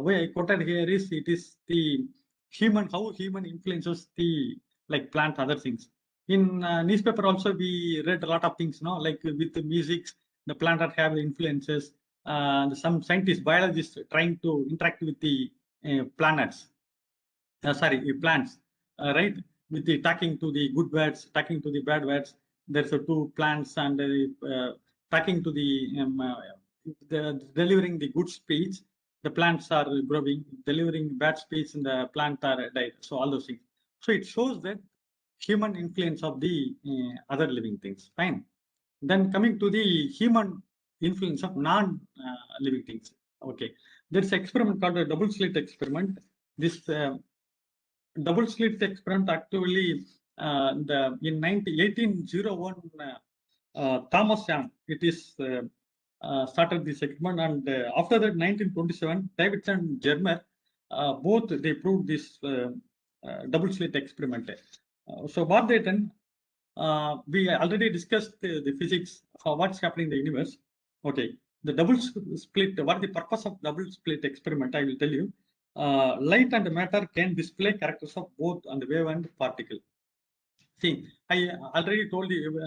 way I quoted here is it is the human, how human influences the like plant other things. In newspaper also we read a lot of things, no, like with the music, the plant that have influences. Some scientists, biologists trying to interact with the planets, plants, right? With the talking to the good birds, talking to the bad birds. There's two plants, and talking to the delivering the good speech. The plants are growing, delivering bad speech, and the plant are died. So all those things. So it shows that human influence of the other living things. Fine. Then coming to the human influence of non-living things. Okay, there's an experiment called a double slit experiment. This double slit experiment actually in 1801, Thomas Young, it is started this experiment, and after that 1927, Davidson and Germer, both they proved this double slit experiment. So what they done, we already discussed the physics for what's happening in the universe. Okay, the double split, what the purpose of double split experiment, I will tell you. Light and matter can display characters of both on the wave and particle. See, I already told you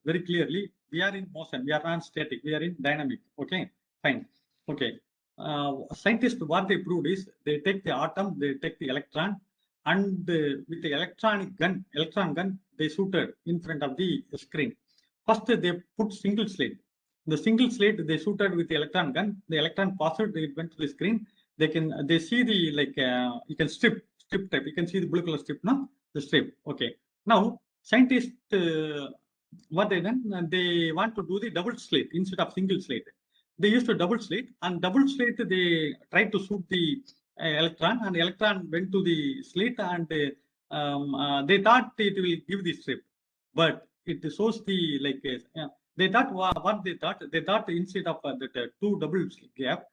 very clearly, we are in motion, we are not static, we are in dynamic. Okay, fine. Okay, scientists, what they proved is they take the atom, they take the electron, and with the electron gun, they shooted in front of the screen. First, they put single slit. The single slit they shooted with the electron gun. The electron passed, it went to the screen. They see the you can strip type. You can see the blue color strip, no? The strip. Okay. Now scientists what they done? They want to do the double slit instead of single slit. They used a double slit, and double slit they tried to shoot the electron, and the electron went to the slit, and they thought it will give the strip, but it shows the they thought what they thought. They thought instead of that two double gap,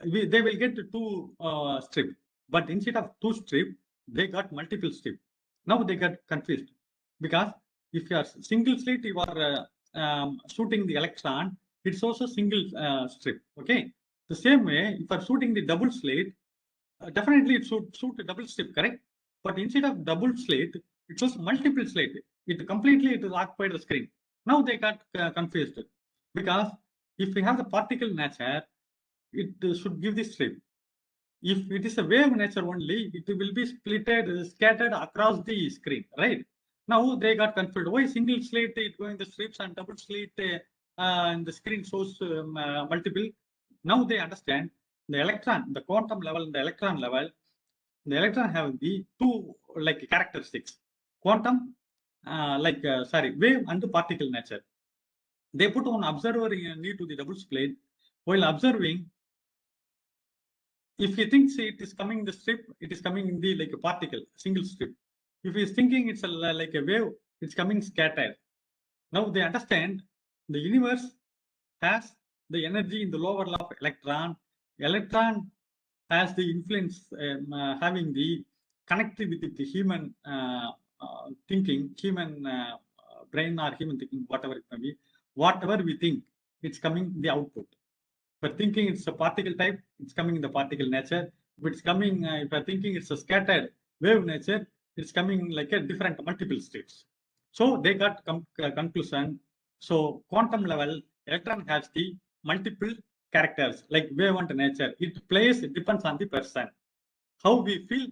they will get two strip, but instead of two strip, they got multiple strip. Now they got confused, because if you are single slit, you are shooting the electron, it's also single strip. Okay, the same way, if you are shooting the double slit, definitely it should shoot a double strip, correct? But instead of double slit, it was multiple slit. It completely occupied the screen. Now they got confused, because if we have the particle nature, it should give the strip. If it is a wave nature only, it will be scattered across the screen, right? Now they got confused. Why single slit it going the strips, and double slit and the screen shows multiple. Now they understand the electron, the quantum level, the electron level. The electron have the two like characteristics: quantum, wave and particle nature. They put one observer near to the double plane. While observing, if he thinks it is coming the strip, it is coming in the like a particle, single strip. If he is thinking it's like a wave, it's coming scattered. Now they understand the universe has the energy in the lower law of electron. Electron has the influence, having the connectivity with the human thinking, human brain or human thinking, whatever it may be. Whatever we think, it's coming the output. If we're thinking it's a particle type, it's coming in the particle nature. If it's coming, if we're thinking it's a scattered wave nature, it's coming like a different multiple states. So they got conclusion. So quantum level, electron has the multiple characters like wave and nature. It depends on the person. How we feel,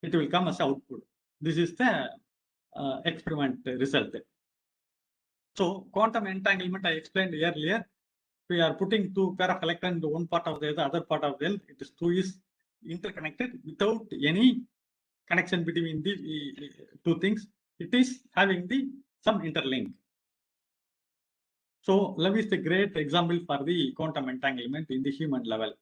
it will come as output. This is the experiment result. So quantum entanglement I explained earlier. We are putting two pair of electrons into one part of the other part of the it is two is interconnected without any connection between the two things. It is having the some interlink. So love is the great example for the quantum entanglement in the human level.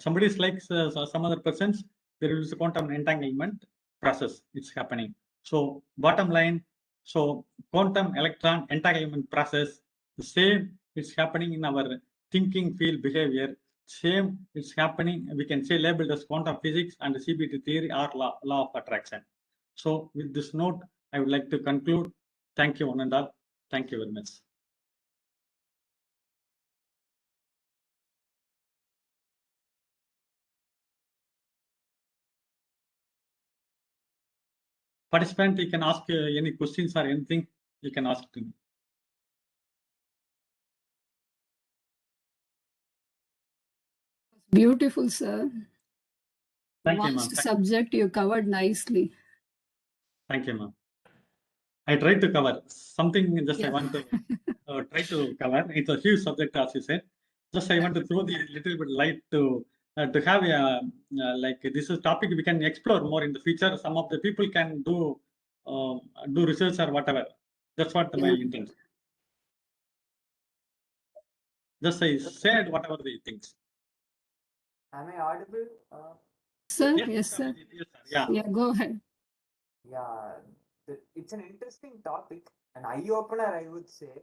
Somebody is like some other persons, there is a quantum entanglement process. It's happening. So bottom line, so quantum electron entanglement process, the same it's happening in our thinking field behavior. Same it's happening, we can say labeled as quantum physics and CBT theory or law of attraction. So with this note, I would like to conclude. Thank you one and all. Thank you very much. Participant, you can ask any questions or anything, you can ask to me. Beautiful, sir. Thank you, ma'am. Vast subject you covered nicely. Thank you, ma'am. I tried to cover something, just I Yeah. want to try to cover. It's a huge subject, as you said. Just I want to throw the little bit light to have a like this is topic we can explore more in the future. Some of the people can do research or whatever. That's what my intent. Just I said whatever the things. Am I audible? Sir, Yes, yes, sir. Yes, sir. Yeah. Yeah, go ahead. Yeah, it's an interesting topic, an eye-opener, I would say.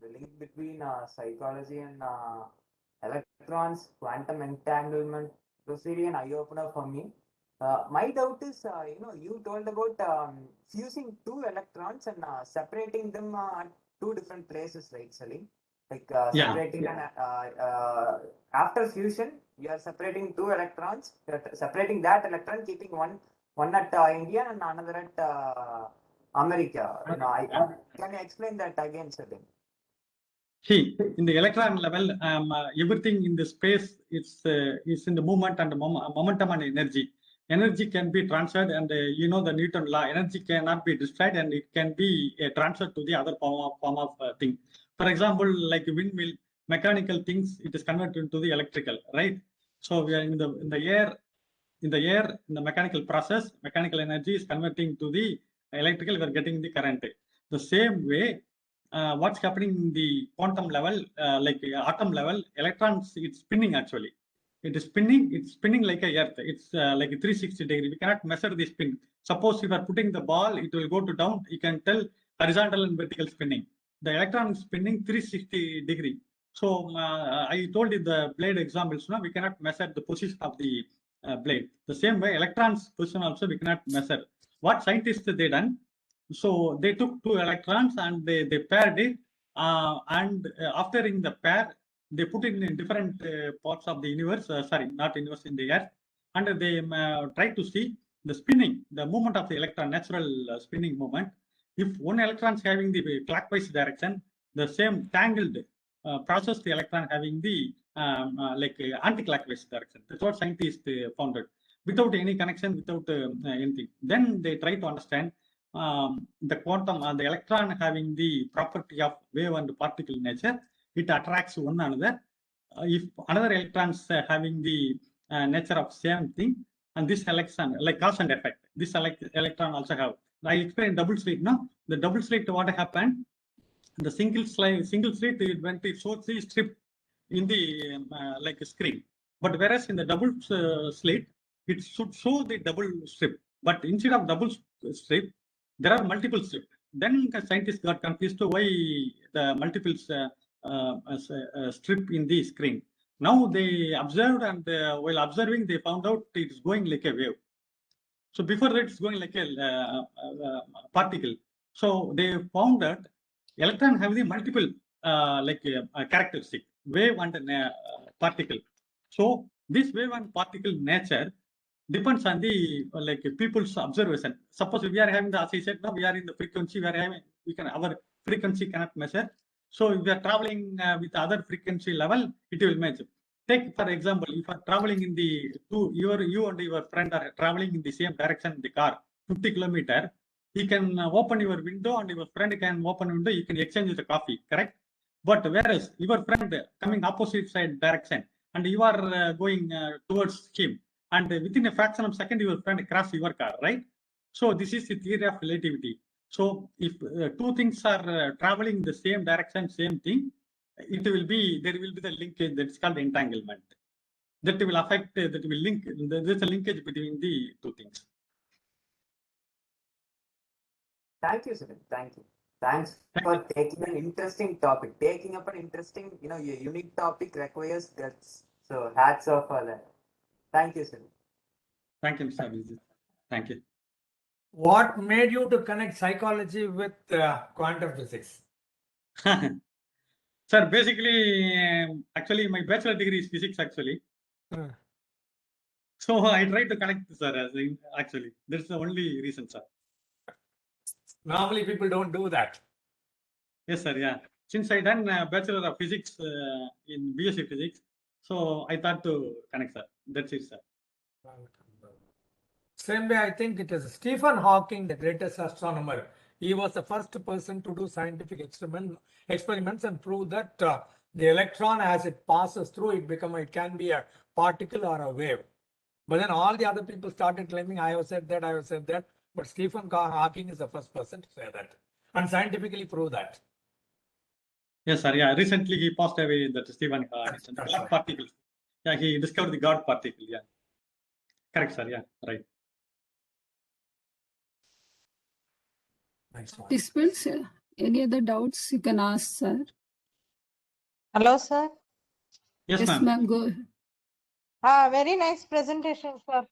The link between psychology and electrons, quantum entanglement, was really an eye-opener for me. My doubt is, you told about fusing two electrons and separating them at two different places, right, Salim? Like separating after fusion, you are separating two electrons, separating that electron, keeping one at India and another at America. Can you explain that again, sir? See, in the electron level, everything in the space is in the movement and the momentum and energy. Energy can be transferred, and you know the Newton law. Energy cannot be destroyed, and it can be transferred to the other form of thing. For example, like windmill, mechanical things, it is converted into the electrical, right? So we are in the air. In the mechanical process, mechanical energy is converting to the electrical. We are getting the current. The same way, what's happening in the quantum level, atom level, electrons, it's spinning actually. It's spinning like a earth. It's like a 360 degree. We cannot measure the spin. Suppose if you are putting the ball, it will go to down. You can tell horizontal and vertical spinning. The electron is spinning 360 degree. So I told you the blade examples. No, we cannot measure the position of the blade. The same way, electrons position also we cannot measure. What scientists they done? So they took two electrons and they paired it, and after in the pair, they put it in different parts of the universe. Not universe, in the earth, and they try to see the spinning, the movement of the electron, natural spinning movement. If one electron is having the clockwise direction, the same tangled process, the electron having the anti-clockwise direction. That's what scientists found it, without any connection, without anything. Then they try to understand the quantum, the electron having the property of wave and particle nature. it attracts one another. If another electrons having the nature of same thing, and this electron, like cause and effect, this electron also have. I explained double slit. No, the double slit, what happened? The single slit, when it shows the strip in the like a screen, but whereas in the double slit, it should show the double strip. But instead of double strip, there are multiple strips. Then the scientists got confused to why the multiple strip in the screen. Now they observed, and while observing, they found out it is going like a wave. So before that, it's going like a particle. So they found that electron have the multiple characteristic, wave and particle. So this wave and particle nature depends on the people's observation. Suppose we are having the, as I said, now we are in the frequency, our frequency cannot measure. So if we are traveling with other frequency level, it will measure. Take for example, if you are traveling in the you and your friend are traveling in the same direction in the car, 50 kilometer, you can open your window and your friend can open window, you can exchange the coffee, correct? But whereas your friend coming opposite side direction and you are going towards him, and within a fraction of a second your friend crashes your car, right? So this is the theory of relativity. So if two things are traveling the same direction, same thing, there will be the linkage that's called entanglement. That will affect, that will link, there's a linkage between the two things. Thank you, sir. Thank you. Thanks for taking an interesting topic. Taking up an interesting, unique topic requires guts. So hats off for that. Thank you, sir. Thank you, Mr. Abhijit. Thank you. What made you to connect psychology with quantum physics? Sir, basically, actually, my bachelor degree is physics, actually. So I tried to connect, sir, actually. That's the only reason, sir. Normally, people don't do that. Yes, sir, yeah. Since I done Bachelor of Physics in BSc Physics, so I thought to connect, sir. That's it, sir. Same way, I think it is Stephen Hawking, the greatest astronomer. He was the first person to do scientific experiments and prove that the electron, as it passes through, it can be a particle or a wave. But then all the other people started claiming, I have said that. But Stephen Hawking is the first person to say that and scientifically prove that. Yes, sir. Yeah. Recently, he passed away. That Stephen God particle. Yeah, he discovered the God particle. Yeah. Correct, sir. Yeah. Right. Next one. Participants, any other doubts you can ask, sir? Hello, sir. Yes, Yes, ma'am. ma'am, go ahead. Very nice presentation, sir.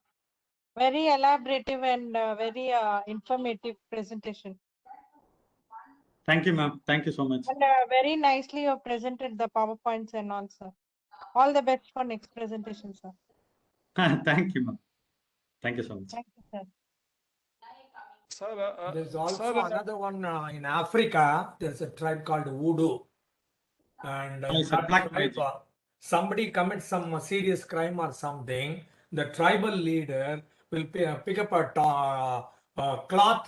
Very elaborative and very informative presentation. Thank you, ma'am. Thank you so much. And very nicely you have presented the PowerPoints and all, sir. All the best for next presentation, sir. Thank you, ma'am. Thank you so much. Thank you, sir. Sir, There's also another one in Africa. There's a tribe called Voodoo. And Yes, sir. Black magic. Somebody commits some serious crime or something, the tribal leader will pick up a cloth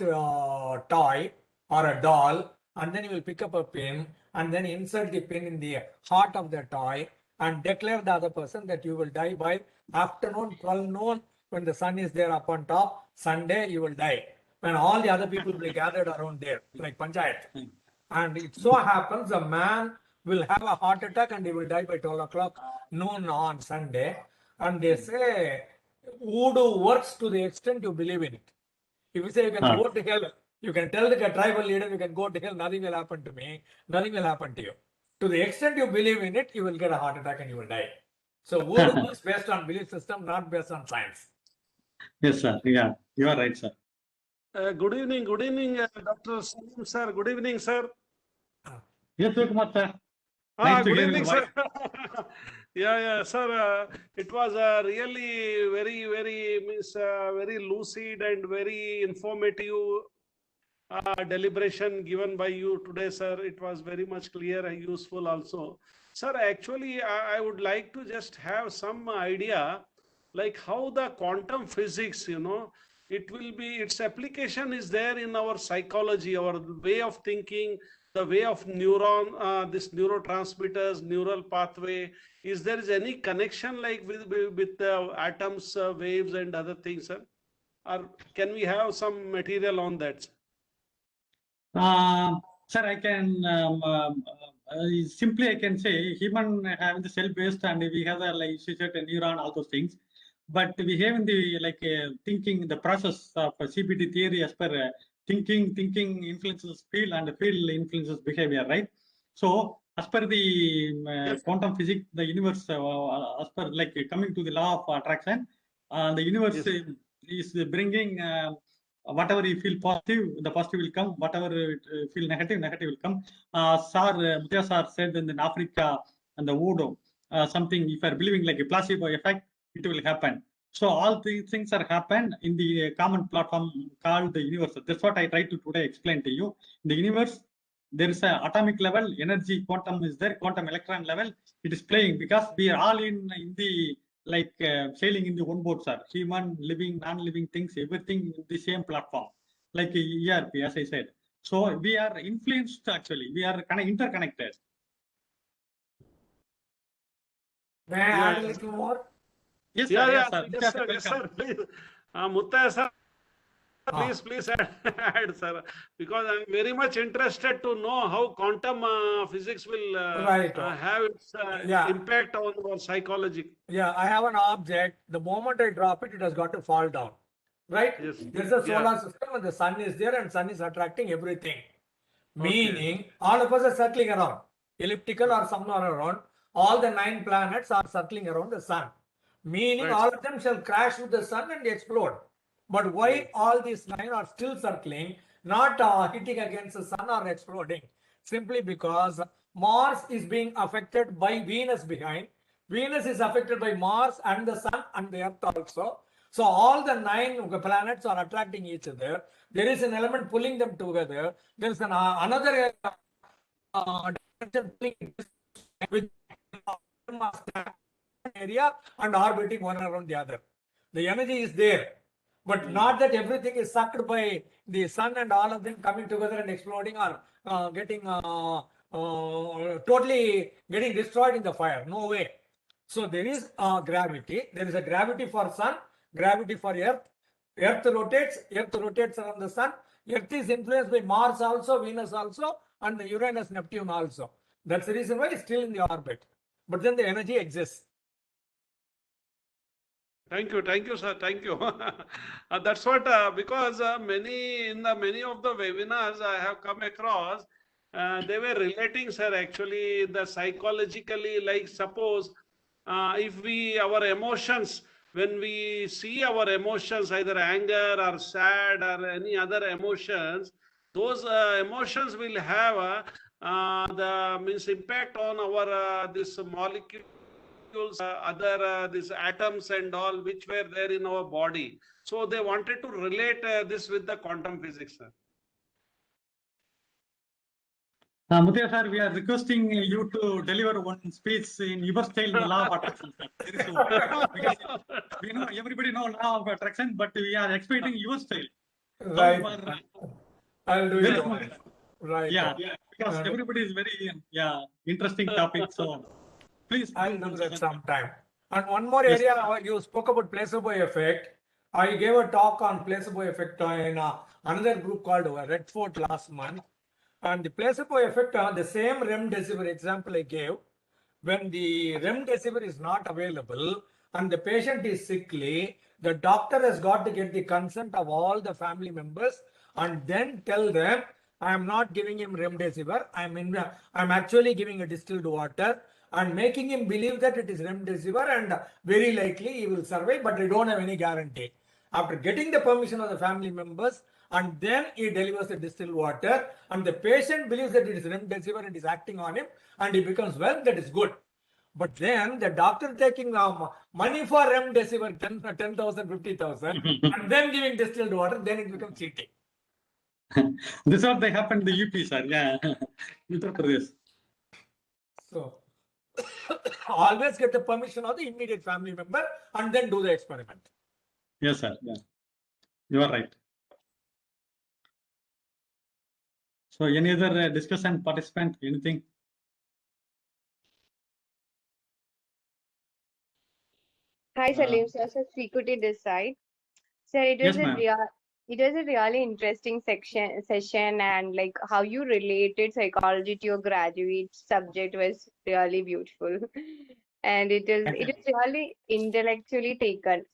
toy or a doll, and then he will pick up a pin and then insert the pin in the heart of the toy and declare the other person that you will die by afternoon, 12 noon, when the sun is there up on top. Sunday, you will die. When all the other people will be gathered around there, like Panchayat. And it so happens a man will have a heart attack and he will die by 12 o'clock noon on Sunday. And they say voodoo works to the extent you believe in it. If you say you can go to hell, you can tell the tribal leader you can go to hell, nothing will happen to me, nothing will happen to you. To the extent you believe in it, you will get a heart attack and you will die. So voodoo works based on belief system, not based on science. Yes, sir. Yeah, you are right, sir. good evening, Dr. Salim, sir. Good evening, sir. Yes, Kumar, sir. Nice to good hear evening, your sir. Yeah, sir. It was really very lucid and very informative deliberation given by you today, sir. It was very much clear and useful also. Sir, actually, I would like to just have some idea like how the quantum physics, its application is there in our psychology, our way of thinking, the way of neuron, this neurotransmitters, neural pathway, is there is any connection like with atoms, waves and other things, sir? Or can we have some material on that? Sir, I can simply I can say human have the cell-based and we have the like you said, a neuron, all those things. But we have in the like thinking the process of CBT theory as per thinking influences field and field influences behavior, right? So as per the Yes. quantum physics, the universe as per like coming to the law of attraction, the universe Yes. is bringing whatever you feel positive, the positive will come. Whatever you feel negative, negative will come. Mutya sir said in Africa and the voodoo, something if you are believing like a placebo effect, it will happen. So all these things are happen in the common platform called the universe. That's what I try to today explain to you. In the universe, there is an atomic level, energy, quantum is there, quantum electron level. It is playing because we are all in the like sailing in the one boat, sir. Human, living, non-living things, everything in the same platform, like ERP, as I said. So we are influenced actually. We are kind of interconnected. May I Yeah, add a yeah. little more? Yes, Yeah, sir. yeah, Yes, sir. yes, sir, yes, sir, please. Mutya sir, Ah. please add, sir, because I'm very much interested to know how quantum physics will Right. have its Yeah. impact on our psychology. Yeah, I have an object. The moment I drop it, it has got to fall down. Right? Yes. There's a Yeah. solar system and the sun is there and sun is attracting everything. Meaning all of us are circling around, elliptical or somewhere around. All the 9 planets are circling around the sun. Meaning Right. all of them shall crash with the sun and explode. But why all these 9 are still circling, not hitting against the sun or exploding? Simply because Mars is being affected by Venus behind. Venus is affected by Mars and the sun and the earth also. So all the 9 planets are attracting each other. There is an element pulling them together. There is another direction pulling with area and orbiting one around the other. The energy is there, but not that everything is sucked by the sun and all of them coming together and exploding or getting totally getting destroyed in the fire. No way. So there is gravity. There is a gravity for sun, gravity for earth. Earth rotates around the sun. Earth is influenced by Mars also, Venus also, and the Uranus, Neptune also. That's the reason why it's still in the orbit. But then the energy exists. Thank you, sir. Thank you. That's what because many of the webinars I have come across, they were relating, sir. Actually, the psychologically, like suppose if our emotions, when we see our emotions, either anger or sad or any other emotions, those emotions will have the means impact on our this molecule. Other these atoms and all which were there in our body. So they wanted to relate this with the quantum physics, sir. Mutya sir, we are requesting you to deliver one speech in your style, the law of attraction, sir. Very soon. Because we know everybody know law of attraction, but we are expecting your style. Right. I'll do Very it. soon. Right. Yeah, because everybody is very interesting topic. So please I'll do that sometime. And one more Yes. area, you spoke about placebo effect. I gave a talk on placebo effect in another group called Red Fort last month. And the placebo effect, the same remdesivir example I gave, when the remdesivir is not available and the patient is sickly, the doctor has got to get the consent of all the family members and then tell them, I am not giving him remdesivir. I'm actually giving a distilled water and making him believe that it is remdesivir and very likely he will survive, but I don't have any guarantee. After getting the permission of the family members, and then he delivers the distilled water, and the patient believes that it is remdesivir and is acting on him, and he becomes well, that is good. But then the doctor taking money for remdesivir, 10,000, 50,000, and then giving distilled water, then it becomes cheating. This is what they happened in the UP, sir. Yeah, Uttar Pradesh. So always get the permission of the immediate family member and then do the experiment. Yes, sir. Yeah, you are right. So any other discussion participant, anything? Hi, Salim. So, Srikuti this side. So Yes, ma'am. it was a really interesting session, and like how you related psychology to your graduate subject was really beautiful, and it is really intellectually taken.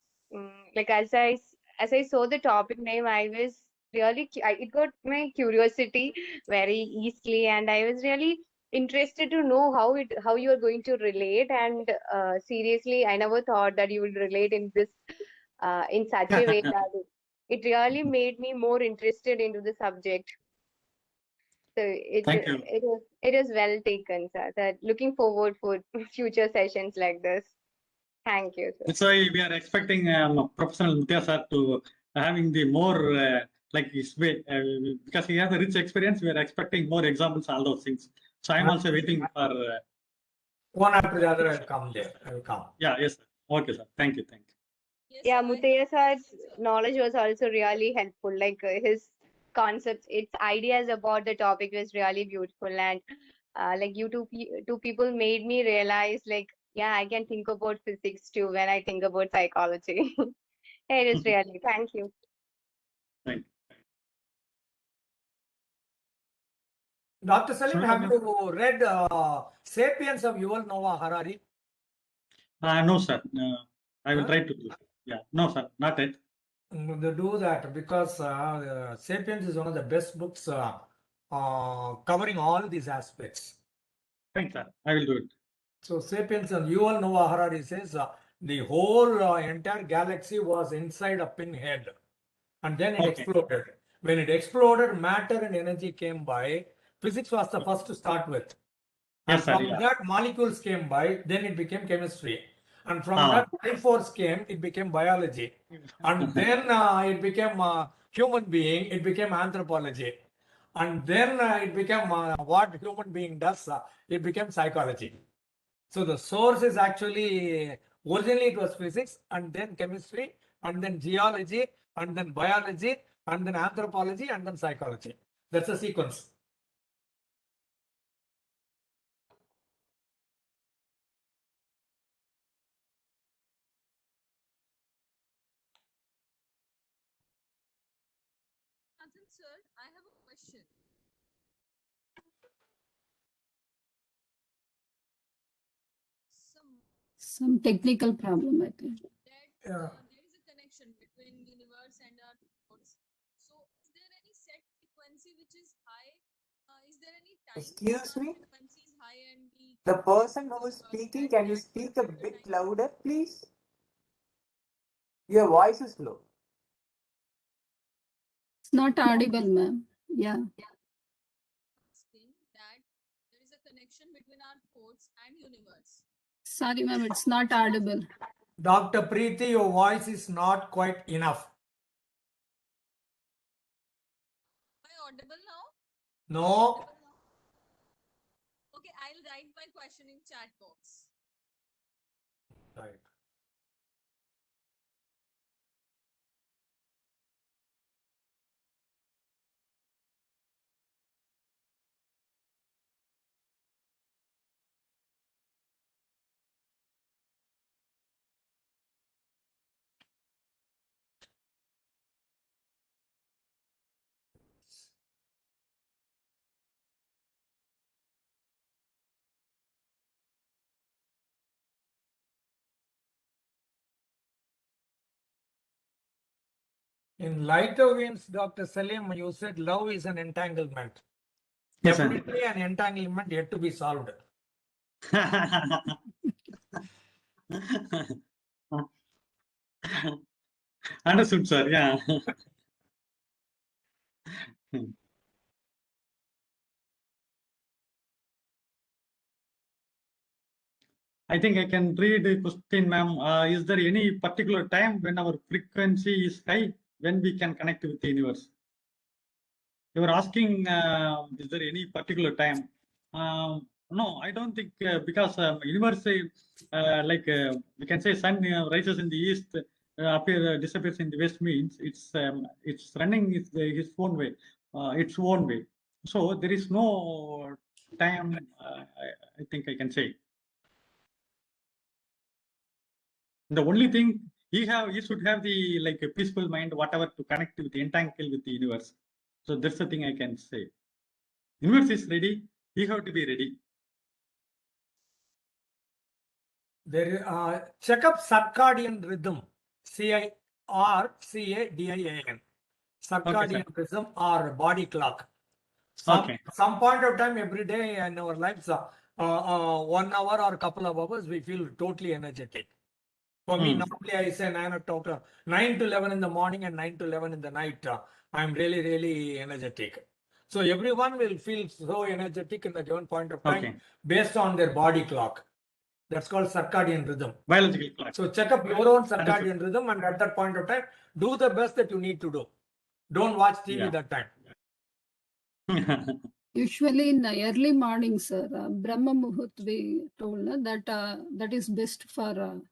Like as I saw the topic name, I was really it got my curiosity very easily, and I was really interested to know how you are going to relate. And seriously, I never thought that you would relate in this in such a way that it really made me more interested into the subject. So Thank you. it is well taken, sir. That looking forward for future sessions like this. Thank you, sir. That's why we are expecting Professor Muthia sir to having the more like his way because he has a rich experience. We are expecting more examples, all those things. So I'm also waiting for. One after the other, I'll come there. I will come. Yeah, yes, sir. Okay, sir. Thank you. Thank you. Yeah, Muthaiya sir's knowledge was also really helpful. Like his concepts, its ideas about the topic was really beautiful, and like you two people made me realize like yeah, I can think about physics too when I think about psychology. It is really thank you. Thank you. Dr. Salim, Should have I- you read Sapiens of Yuval Noah Harari? No, sir. I will Huh? try to do. Yeah, no, sir, not yet. They do that because Sapiens is one of the best books covering all these aspects. Thanks, sir. I will do it. So Sapiens and Yuval Noah Harari says the whole entire galaxy was inside a pinhead, and then it Okay. exploded. When it exploded, matter and energy came by. Physics was the first to start with. And Yes, sir. from Yeah. that, molecules came by, then it became chemistry. And from Ah. that, life force came, it became biology. And then it became human being, it became anthropology. And then it became what human being does, it became psychology. So the source is actually, originally it was physics, and then chemistry, and then geology, and then biology, and then anthropology, and then psychology. That's the sequence. Sir, I have a question. Some technical problem, I think. That there is a connection between universe and our thoughts. So, is there any set frequency which is high? Is there any time? Excuse me? Frequency is high and we The can person who is speaking, can you speak a bit louder, please? Your voice is low. It's not audible, ma'am. Yeah. asking that there is a connection between our thoughts and universe. Sorry, ma'am, it's not audible. Dr. Preeti, your voice is not quite enough. Am I audible now? No. Okay, I'll write my question in chat box. Right. In lighter winds, Dr. Salim, you said love is an entanglement. Yes, sir. Definitely an entanglement yet to be solved. Understood, sir. Yeah. I think I can read the question, ma'am. Is there any particular time when our frequency is high, when we can connect with the universe? You were asking, is there any particular time? No, I don't think because universe, we can say sun rises in the east, disappears in the west means it's running its own way, its own way. So there is no time, I think I can say. The only thing he should have the like a peaceful mind, whatever, to connect with the entangle with the universe. So that's the thing I can say. Universe is ready. He have to be ready. There, check up circadian rhythm. CIRCADIAN. Circadian rhythm or body clock. Some point of time every day in our lives, 1 hour or a couple of hours, we feel totally energetic. For me, normally I say 9 to 11 in the morning and 9 to 11 in the night. I'm really, really energetic. So everyone will feel so energetic in a given point of time based on their body clock. That's called circadian rhythm. Biological clock. So check up your own circadian rhythm, and at that point of time, do the best that you need to do. Don't watch TV that time. Usually in the early morning, sir, Brahma Muhurt we told that is best for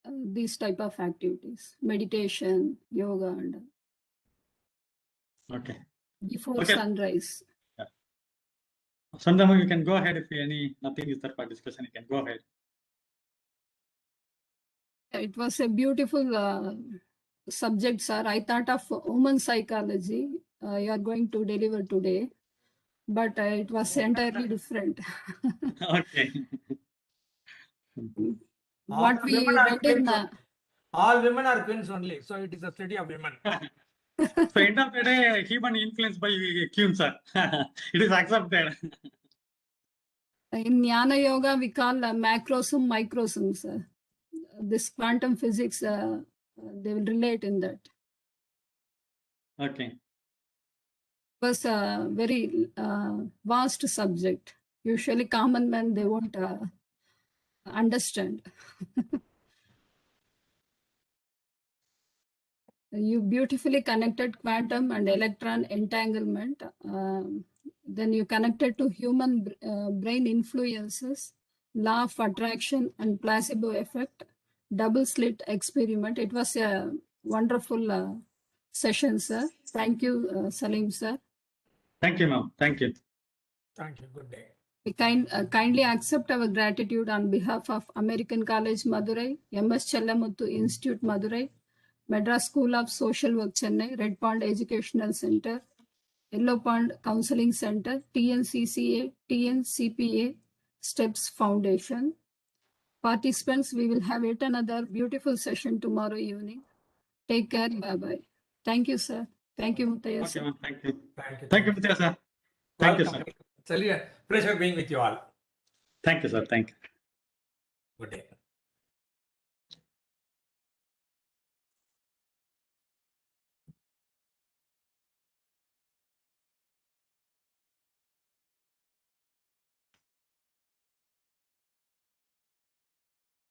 these type of activities, meditation, yoga, and before sunrise. Sandama, you can go ahead if nothing is there for discussion. You can go ahead. It was a beautiful subject, sir. I thought of woman psychology. You are going to deliver today, but it was entirely different. What we read in all women are queens only, so it is a study of women. So end of the day, human influenced by queen, sir. It is accepted. In Jnana Yoga, we call macrosm, microsm, sir. This quantum physics, they will relate in that. It was a very vast subject. Usually common men, they won't understand. You beautifully connected quantum and electron entanglement. Then you connected to human brain influences, law of attraction and placebo effect, double slit experiment. It was a wonderful session, sir. Thank you, Salim, sir. Thank you, ma'am. Thank you. Thank you. Good day. We kindly accept our gratitude on behalf of American College Madurai, MS Chellamuthu Institute Madurai, Madras School of Social Work Chennai, Red Pond Educational Center, Yellow Pond Counseling Center, TNCCA, TNCPA, STEPS Foundation. Participants, we will have yet another beautiful session tomorrow evening. Take care. Bye-bye. Thank you, sir. Thank you, Muttaya, sir. Okay, thank you. Thank you. Thank you, Muttaya, sir. Thank you, sir. It's a pleasure being with you all. Thank you, sir. Thank you. Good day.